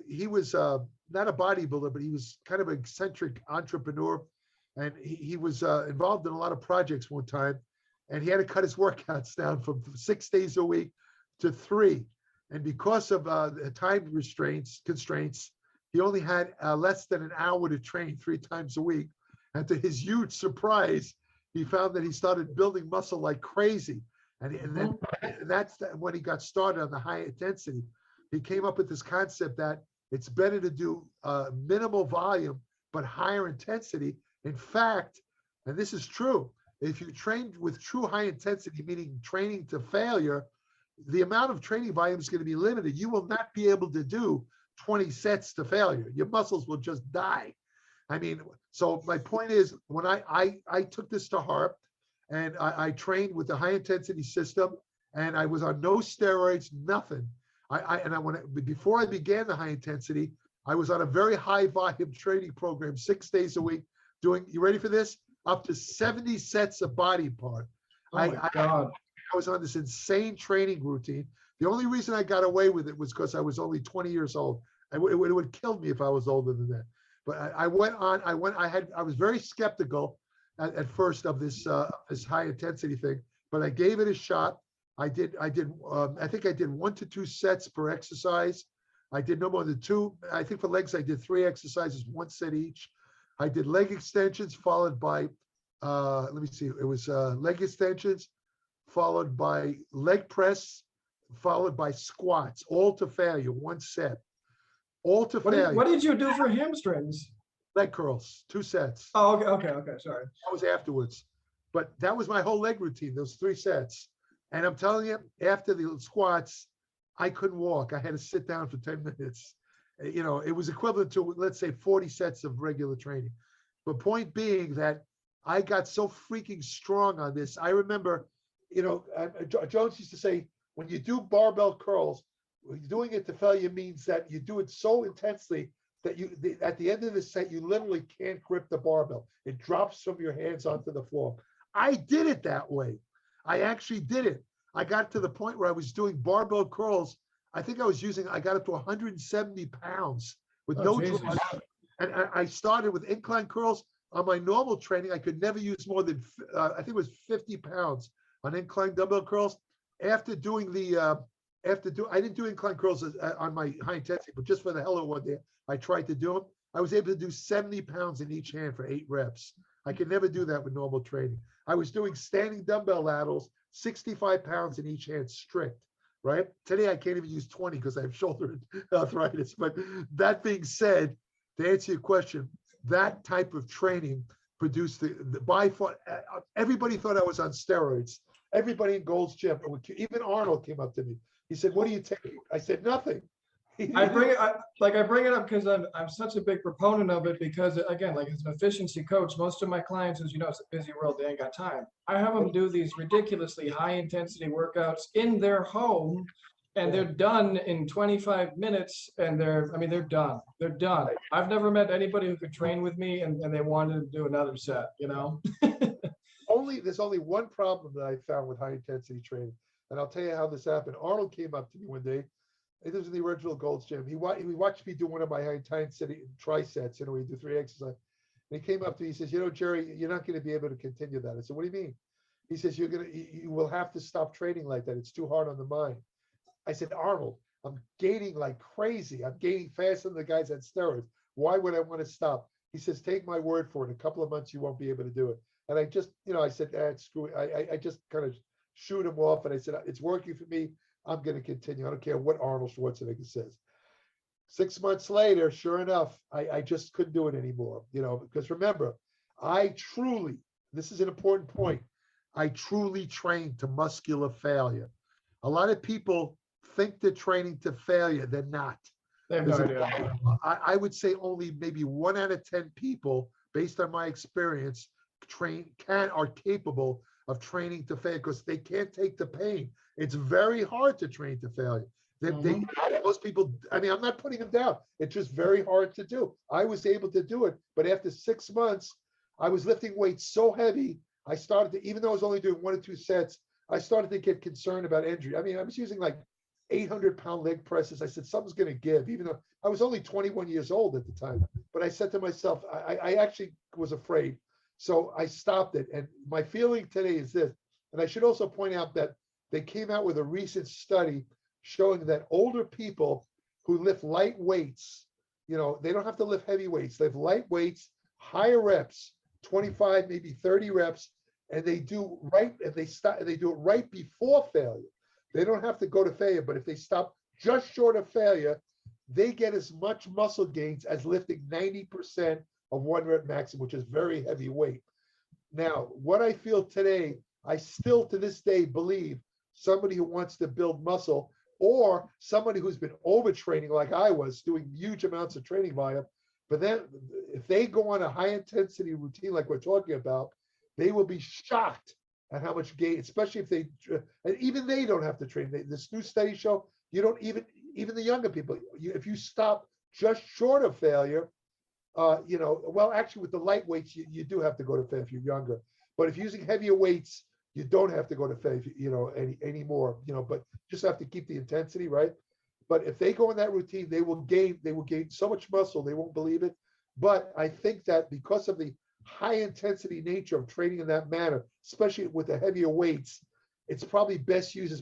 Speaker 1: he was not a bodybuilder, but he was kind of an eccentric entrepreneur. And he was involved in a lot of projects one time, and he had to cut his workouts down from 6 days a week to 3. And because of the time constraints, he only had less than an hour to train 3 times a week. And to his huge surprise, he found that he started building muscle like crazy. And that's when he got started on the high intensity. He came up with this concept that it's better to do minimal volume, but higher intensity. In fact, and this is true, if you train with true high intensity, meaning training to failure, the amount of training volume is going to be limited. You will not be able to do 20 sets to failure. Your muscles will just die. I mean, so my point is, when I took this to heart, and I trained with the high intensity system, and I was on no steroids, nothing. Before I began the high intensity, I was on a very high volume training program, 6 days a week, doing, you ready for this? Up to 70 sets of body part.
Speaker 3: Oh my God.
Speaker 1: I was on this insane training routine. The only reason I got away with it was because I was only 20 years old. It would kill me if I was older than that. But I was very skeptical at first of this high intensity thing, but I gave it a shot. I think I did 1 to 2 sets per exercise. I did no more than 2. I think for legs, I did 3 exercises, 1 set each. I did leg extensions followed by, let me see, it was leg extensions followed by leg press, followed by squats, all to failure, 1 set. All to failure.
Speaker 3: What did you do for hamstrings?
Speaker 1: Leg curls, 2 sets.
Speaker 3: Oh, okay, sorry.
Speaker 1: That was afterwards. But that was my whole leg routine, those 3 sets. And I'm telling you, after the squats, I couldn't walk. I had to sit down for 10 minutes. It was equivalent to, let's say, 40 sets of regular training. The point being that I got so freaking strong on this. I remember, Jones used to say, when you do barbell curls, doing it to failure means that you do it so intensely that at the end of the set, you literally can't grip the barbell. It drops from your hands onto the floor. I did it that way. I actually did it. I got to the point where I was doing barbell curls. I think I got up to 170 pounds with no draws. And I started with incline curls. On my normal training, I could never use more than, I think it was 50 pounds on incline dumbbell curls. After doing I didn't do incline curls on my high intensity, but just for the hell of one day, I tried to do them. I was able to do 70 pounds in each hand for 8 reps. I could never do that with normal training. I was doing standing dumbbell laterals, 65 pounds in each hand strict, right? Today, I can't even use 20 because I have shoulder arthritis. But that being said, to answer your question, that type of training produced by far, everybody thought I was on steroids. Everybody in Gold's Gym, even Arnold came up to me. He said, "What are you taking?" I said, "Nothing."
Speaker 3: I bring it up because I'm such a big proponent of it, because again, like as an efficiency coach, most of my clients, as you know, it's a busy world, they ain't got time. I have them do these ridiculously high intensity workouts in their home, and they're done in 25 minutes, and they're done. They're done. I've never met anybody who could train with me and they wanted to do another set,
Speaker 1: There's only one problem that I found with high intensity training, and I'll tell you how this happened. Arnold came up to me one day. This was in the original Gold's Gym. He watched me do one of my high intensity trisets, we do 3 exercises. And he came up to me, he says, Jerry, you're not going to be able to continue that. I said, what do you mean? He says, you will have to stop training like that. It's too hard on the mind. I said, Arnold, I'm gaining like crazy. I'm gaining faster than the guys at steroids. Why would I want to stop? He says, take my word for it. In a couple of months, you won't be able to do it. And I just, I said, screw it. I just kind of shoot him off. And I said, it's working for me. I'm going to continue. I don't care what Arnold Schwarzenegger says. 6 months later, sure enough, I just couldn't do it anymore, because remember, this is an important point. I truly trained to muscular failure. A lot of people think they're training to failure. They're not.
Speaker 3: They have no idea.
Speaker 1: I would say only maybe 1 out of 10 people, based on my experience, are capable of training to failure, because they can't take the pain. It's very hard to train to failure. Most people, I'm not putting them down. It's just very hard to do. I was able to do it, but after 6 months, I was lifting weights so heavy, I started to, even though I was only doing 1 or 2 sets, I started to get concerned about injury. I was using like 800-pound leg presses. I said, something's going to give, even though I was only 21 years old at the time. But I said to myself, I actually was afraid. So I stopped it. And my feeling today is this, and I should also point out that they came out with a recent study showing that older people who lift light weights, they don't have to lift heavy weights, lift light weights, higher reps, 25, maybe 30 reps, and they do it right before failure. They don't have to go to failure, but if they stop just short of failure, they get as much muscle gains as lifting 90% of 1 rep maximum, which is very heavy weight. Now, what I feel today, I still to this day believe somebody who wants to build muscle, or somebody who's been overtraining like I was, doing huge amounts of training volume, but then if they go on a high intensity routine like we're talking about, they will be shocked at how much gain, especially if and even they don't have to train. This new studies show you don't even the younger people, if you stop just short of failure, actually with the light weights, you do have to go to failure if you're younger. But if you're using heavier weights, you don't have to go to failure, anymore, but just have to keep the intensity, right? But if they go in that routine, they will gain so much muscle, they won't believe it. But I think that because of the high intensity nature of training in that manner, especially with the heavier weights, it's probably best used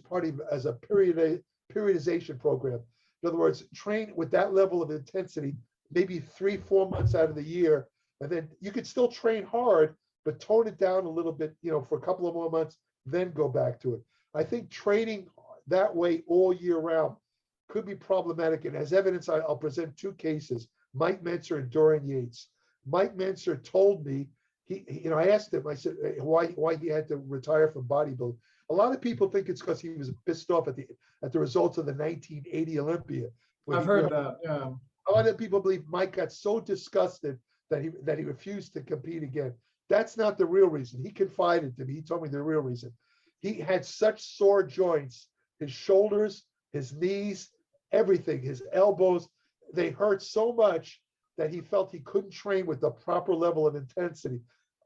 Speaker 1: as a periodization program. In other words, train with that level of intensity, maybe 3-4 months out of the year, and then you could still train hard, but tone it down a little bit, for a couple of more months, then go back to it. I think training that way all year round could be problematic. And as evidence, I'll present 2 cases, Mike Mentzer and Dorian Yates. Mike Mentzer told me, I asked him, I said, why he had to retire from bodybuilding. A lot of people think it's because he was pissed off at the results of the 1980 Olympia.
Speaker 3: I've heard that, yeah.
Speaker 1: A lot of people believe Mike got so disgusted that he refused to compete again. That's not the real reason. He confided to me. He told me the real reason. He had such sore joints, his shoulders, his knees, everything, his elbows, they hurt so much that he felt he couldn't train with the proper level of intensity.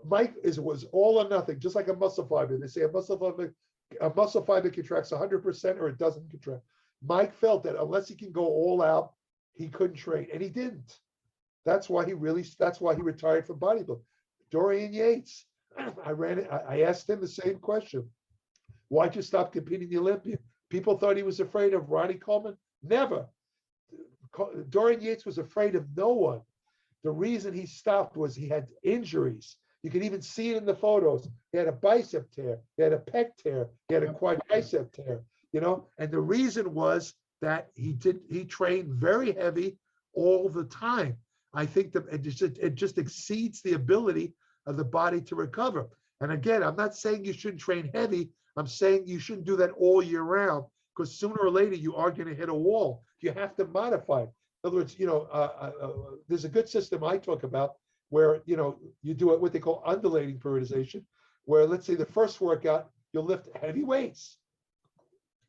Speaker 1: Mike was all or nothing, just like a muscle fiber. They say a muscle fiber contracts 100% or it doesn't contract. Mike felt that unless he can go all out, he couldn't train, and he didn't. That's why he retired from bodybuilding. Dorian Yates, I asked him the same question. Why'd you stop competing in the Olympia? People thought he was afraid of Ronnie Coleman. Never. Dorian Yates was afraid of no one. The reason he stopped was he had injuries. You can even see it in the photos. He had a bicep tear, he had a pec tear, he had a quadricep tear, and the reason was that he trained very heavy all the time. I think that it just exceeds the ability of the body to recover. And again, I'm not saying you shouldn't train heavy. I'm saying you shouldn't do that all year round, because sooner or later you are going to hit a wall. You have to modify it. In other words, there's a good system I talk about where, you do it what they call undulating periodization, where let's say the first workout, you'll lift heavy weights.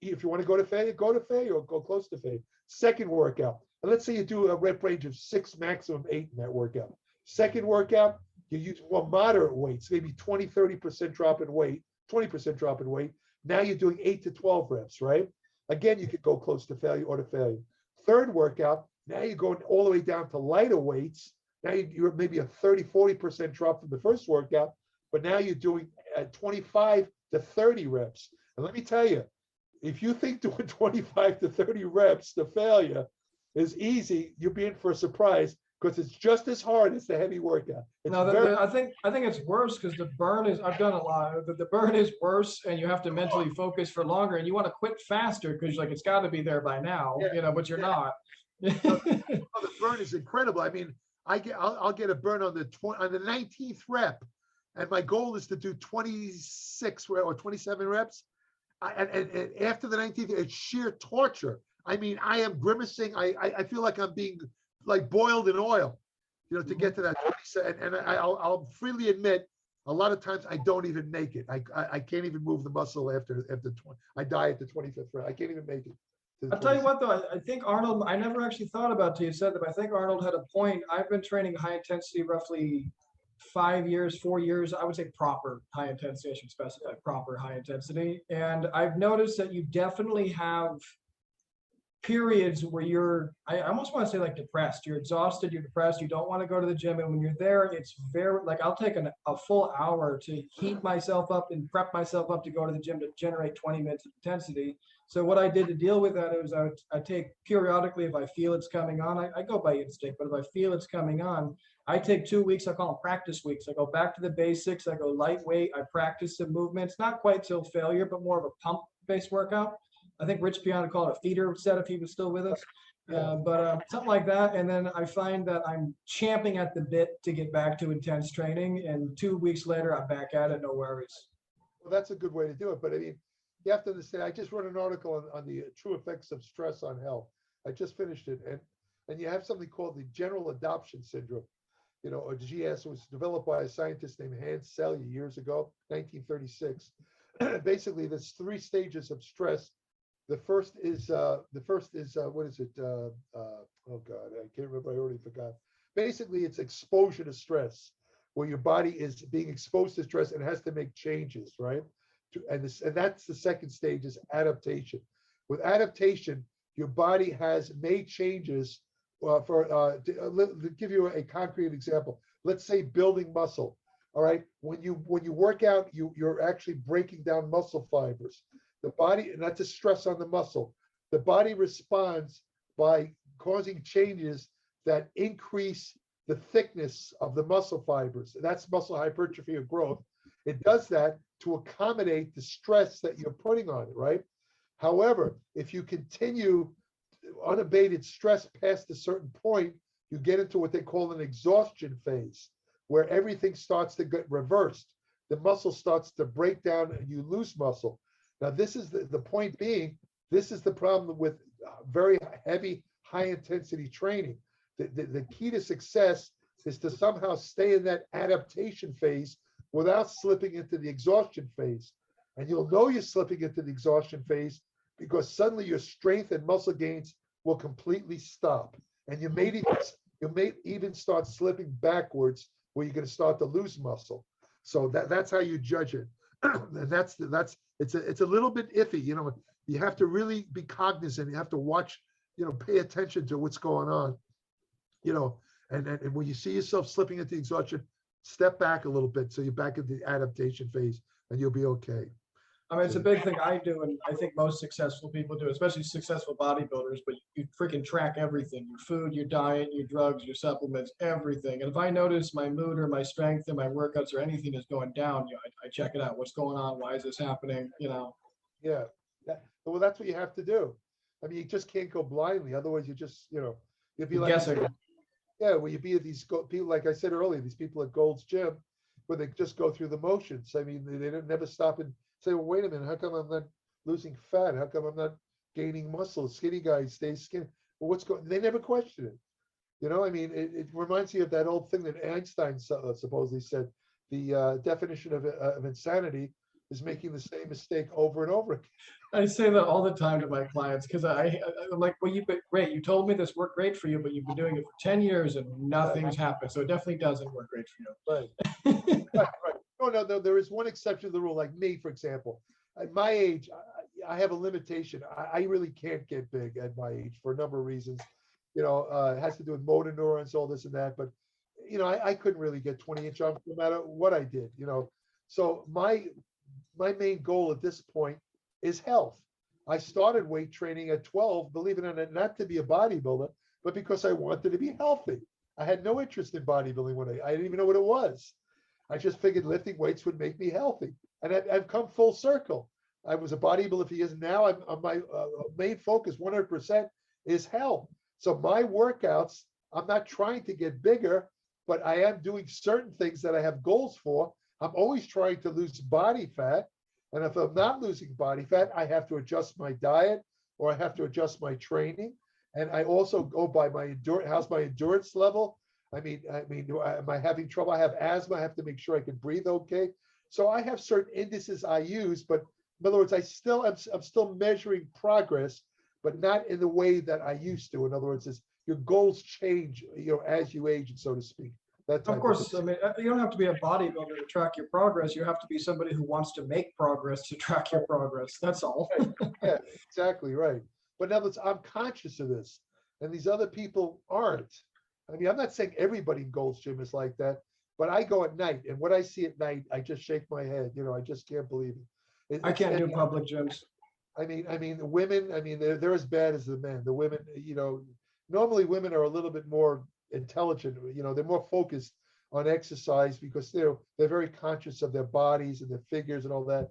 Speaker 1: If you want to go to failure or go close to failure. Second workout, and let's say you do a rep range of 6, maximum 8 in that workout. Second workout, you use more moderate weights, maybe 20, 30% drop in weight, 20% drop in weight. Now you're doing 8 to 12 reps, right? Again, you could go close to failure or to failure. Third workout, now you're going all the way down to lighter weights. Now you're maybe a 30, 40% drop from the first workout, but now you're doing 25 to 30 reps. And let me tell you, if you think doing 25 to 30 reps to failure is easy, you're being for a surprise, because it's just as hard as the heavy workout.
Speaker 3: I think it's worse, because the burn is, I've done a lot. The burn is worse, and you have to mentally focus for longer, and you want to quit faster because like it's got to be there by now, but you're not.
Speaker 1: The burn is incredible. I mean, I'll get a burn on the 19th rep, and my goal is to do 26 or 27 reps. And after the 19th, it's sheer torture. I mean, I am grimacing. I feel like I'm being like boiled in oil, to get to that 27. And I'll freely admit, a lot of times I don't even make it. I can't even move the muscle after 20. I die at the 25th rep. I can't even make it.
Speaker 3: I'll tell you what, though, I think Arnold, I never actually thought about it till you said that, but I think Arnold had a point. I've been training high intensity roughly 4 years, I would say proper high intensity, I should specify proper high intensity. And I've noticed that you definitely have periods where I almost want to say like depressed. You're exhausted, you're depressed, you don't want to go to the gym. And when you're there, it's very, like I'll take a full hour to heat myself up and prep myself up to go to the gym to generate 20 minutes of intensity. So what I did to deal with that is I take periodically, if I feel it's coming on, I go by instinct, but if I feel it's coming on, I take 2 weeks, I call them practice weeks. I go back to the basics, I go lightweight, I practice some movements, not quite till failure, but more of a pump-based workout. I think Rich Piana called it a feeder set if he was still with us, but something like that. And then I find that I'm champing at the bit to get back to intense training, and 2 weeks later, I'm back at it, no worries.
Speaker 1: Well, that's a good way to do it, but I mean, you have to understand, I just wrote an article on the true effects of stress on health. I just finished it, and you have something called the general adoption syndrome, or GS. It was developed by a scientist named Hans Selye years ago, 1936. Basically, there's 3 stages of stress. The first is what is it? Oh God, I can't remember. I already forgot. Basically, it's exposure to stress, where your body is being exposed to stress and has to make changes, right? And that's the second stage, is adaptation. With adaptation, your body has made changes. To give you a concrete example, let's say building muscle. All right, when you work out, you're actually breaking down muscle fibers. The body, and that's a stress on the muscle. The body responds by causing changes that increase the thickness of the muscle fibers. That's muscle hypertrophy or growth. It does that to accommodate the stress that you're putting on it, right? However, if you continue unabated stress past a certain point, you get into what they call an exhaustion phase, where everything starts to get reversed. The muscle starts to break down and you lose muscle. Now, this is the point being, this is the problem with very heavy, high intensity training. The key to success is to somehow stay in that adaptation phase without slipping into the exhaustion phase. And you'll know you're slipping into the exhaustion phase because suddenly your strength and muscle gains will completely stop. And you may even start slipping backwards where you're going to start to lose muscle. So that's how you judge it. And it's a little bit iffy. You have to really be cognizant. You have to watch, pay attention to what's going on, and when you see yourself slipping into exhaustion, step back a little bit so you're back in the adaptation phase and you'll be okay.
Speaker 3: I mean, it's a big thing I do, and I think most successful people do, especially successful bodybuilders, but you freaking track everything, your food, your diet, your drugs, your supplements, everything. And if I notice my mood or my strength or my workouts or anything is going down, I check it out. What's going on? Why is this happening?
Speaker 1: Yeah. Well, that's what you have to do. I mean, you just can't go blindly. Otherwise, you just, you'll be like
Speaker 3: guessing.
Speaker 1: Yeah, well, you be at these people, like I said earlier, these people at Gold's Gym, where they just go through the motions. I mean, they don't never stop and say, well, wait a minute, how come I'm not losing fat? How come I'm not gaining muscle? Skinny guys stay skinny. Well, what's going? They never question it. I mean, it reminds me of that old thing that Einstein supposedly said: the definition of insanity is making the same mistake over and over again.
Speaker 3: I say that all the time to my clients because I'm like, well, great. You told me this worked great for you, but you've been doing it for 10 years and nothing's happened. So it definitely doesn't work great for
Speaker 1: you. Right. No. There is one exception to the rule. Like me, for example, at my age, I have a limitation. I really can't get big at my age for a number of reasons. It has to do with motor neurons, all this and that. But, I couldn't really get 20-inch arms no matter what I did, So my main goal at this point is health. I started weight training at 12, believe it or not, not to be a bodybuilder, but because I wanted to be healthy. I had no interest in bodybuilding when I didn't even know what it was. I just figured lifting weights would make me healthy. And I've come full circle. I was a bodybuilder for years. Now my main focus 100% is health. So my workouts, I'm not trying to get bigger, but I am doing certain things that I have goals for. I'm always trying to lose body fat. And if I'm not losing body fat, I have to adjust my diet or I have to adjust my training. And I also go by my endurance. How's my endurance level? I mean, am I having trouble? I have asthma. I have to make sure I can breathe okay. So I have certain indices I use, but in other words, I'm still measuring progress, but not in the way that I used to. In other words, your goals change, as you age, so to speak.
Speaker 3: Of course, I mean, you don't have to be a bodybuilder to track your progress. You have to be somebody who wants to make progress to track your progress. That's all.
Speaker 1: Yeah, exactly right. But in other words, I'm conscious of this, and these other people aren't. I mean, I'm not saying everybody in Gold's Gym is like that, but I go at night, and what I see at night, I just shake my head. I just can't believe it.
Speaker 3: I can't do public gyms.
Speaker 1: I mean, the women. I mean, they're as bad as the men. The women, normally women are a little bit more intelligent. They're more focused on exercise because they're very conscious of their bodies and their figures and all that.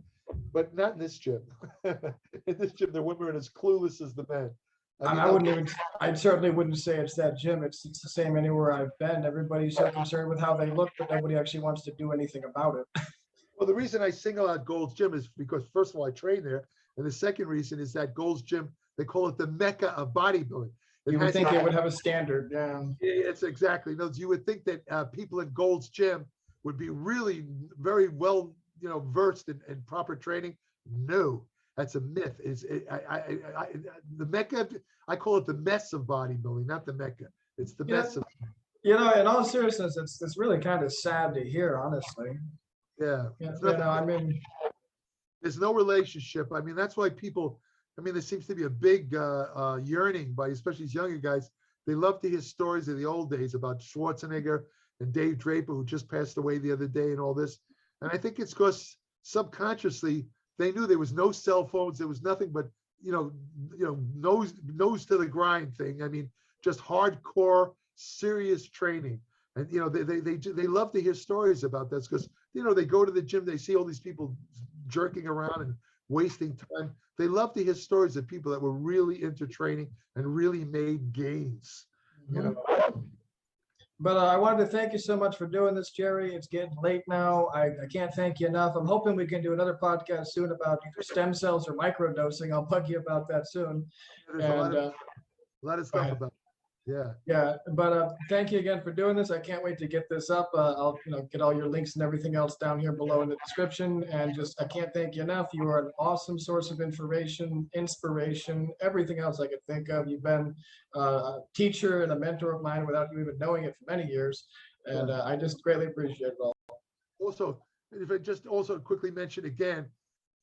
Speaker 1: But not in this gym. In this gym, the women are as clueless as the men.
Speaker 3: I certainly wouldn't say it's that gym. It's the same anywhere I've been. Everybody's so concerned with how they look, but nobody actually wants to do anything about it.
Speaker 1: Well, the reason I single out Gold's Gym is because, first of all, I train there. And the second reason is that Gold's Gym, they call it the Mecca of bodybuilding.
Speaker 3: You would think it would have a standard. Yeah.
Speaker 1: It's exactly. No, you would think that people in Gold's Gym would be really very well, versed in proper training. No, that's a myth. The Mecca, I call it the mess of bodybuilding, not the Mecca. It's the mess of.
Speaker 3: In all seriousness, it's really kind of sad to hear, honestly.
Speaker 1: Yeah. There's no relationship. I mean, that's why people. I mean, there seems to be a big yearning by especially these younger guys. They love to hear stories of the old days about Schwarzenegger and Dave Draper, who just passed away the other day, and all this. And I think it's because subconsciously they knew there was no cell phones, there was nothing but nose to the grind thing. I mean, just hardcore, serious training. And they love to hear stories about this because they go to the gym, they see all these people jerking around and wasting time. They love to hear stories of people that were really into training and really made gains.
Speaker 3: But I wanted to thank you so much for doing this, Jerry. It's getting late now. I can't thank you enough. I'm hoping we can do another podcast soon about either stem cells or microdosing. I'll bug you about that soon.
Speaker 1: There's a lot of stuff about it.
Speaker 3: Yeah, but thank you again for doing this. I can't wait to get this up. I'll get all your links and everything else down here below in the description. And just I can't thank you enough. You are an awesome source of information, inspiration, everything else I could think of. You've been a teacher and a mentor of mine without you even knowing it for many years. And I just greatly appreciate it all.
Speaker 1: Also, if I just also quickly mention again,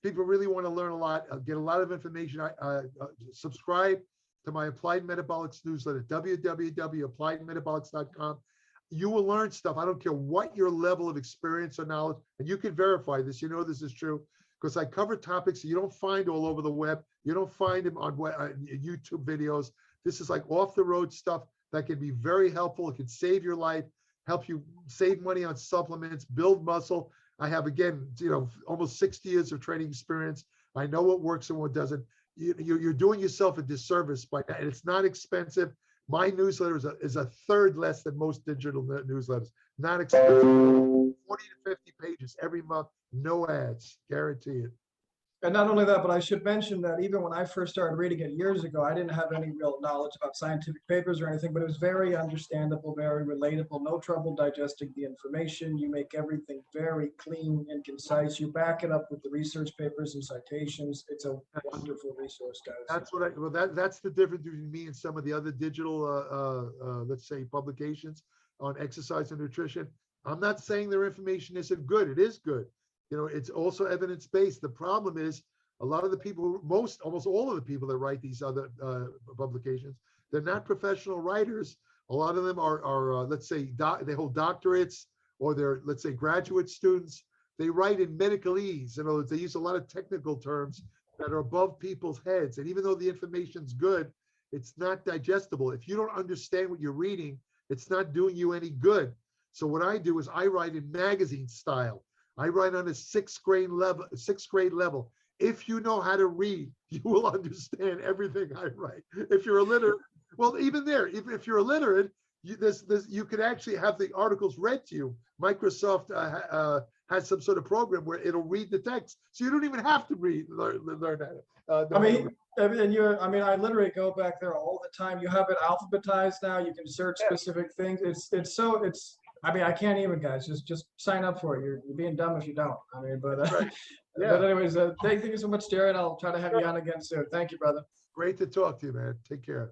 Speaker 1: people really want to learn a lot, get a lot of information. Subscribe to my Applied Metabolics newsletter, www.appliedmetabolics.com. You will learn stuff. I don't care what your level of experience or knowledge, and you can verify this. You know this is true because I cover topics that you don't find all over the web. You don't find them on YouTube videos. This is like off the road stuff that can be very helpful. It can save your life, help you save money on supplements, build muscle. I have, again, almost 60 years of training experience. I know what works and what doesn't. You're doing yourself a disservice by that. And it's not expensive. My newsletter is a third less than most digital newsletters. Not expensive. 40 to 50 pages every month, no ads, guarantee it.
Speaker 3: And not only that, but I should mention that even when I first started reading it years ago, I didn't have any real knowledge about scientific papers or anything, but it was very understandable, very relatable, no trouble digesting the information. You make everything very clean and concise. You back it up with the research papers and citations. It's a wonderful resource, guys.
Speaker 1: That's that's the difference between me and some of the other digital, let's say, publications on exercise and nutrition. I'm not saying their information isn't good. It is good. It's also evidence-based. The problem is a lot of the people, almost all of the people that write these other publications, they're not professional writers. A lot of them are let's say, they hold doctorates, or they're, let's say, graduate students. They write in medicalese. In other words, they use a lot of technical terms that are above people's heads. And even though the information's good, it's not digestible. If you don't understand what you're reading, it's not doing you any good. So what I do is I write in magazine style. I write on a sixth grade level. If you know how to read, you will understand everything I write. If you're illiterate, well, even there, if you're illiterate, you can actually have the articles read to you. Microsoft has some sort of program where it'll read the text, so you don't even have to learn how to.
Speaker 3: I literally go back there all the time. You have it alphabetized now. You can search specific things. I can't even, guys. Just sign up for it. You're being dumb if you don't. But
Speaker 1: right.
Speaker 3: But anyways, thank you so much, Dorian. I'll try to have you on again soon. Thank you, brother.
Speaker 1: Great to talk to you, man. Take care.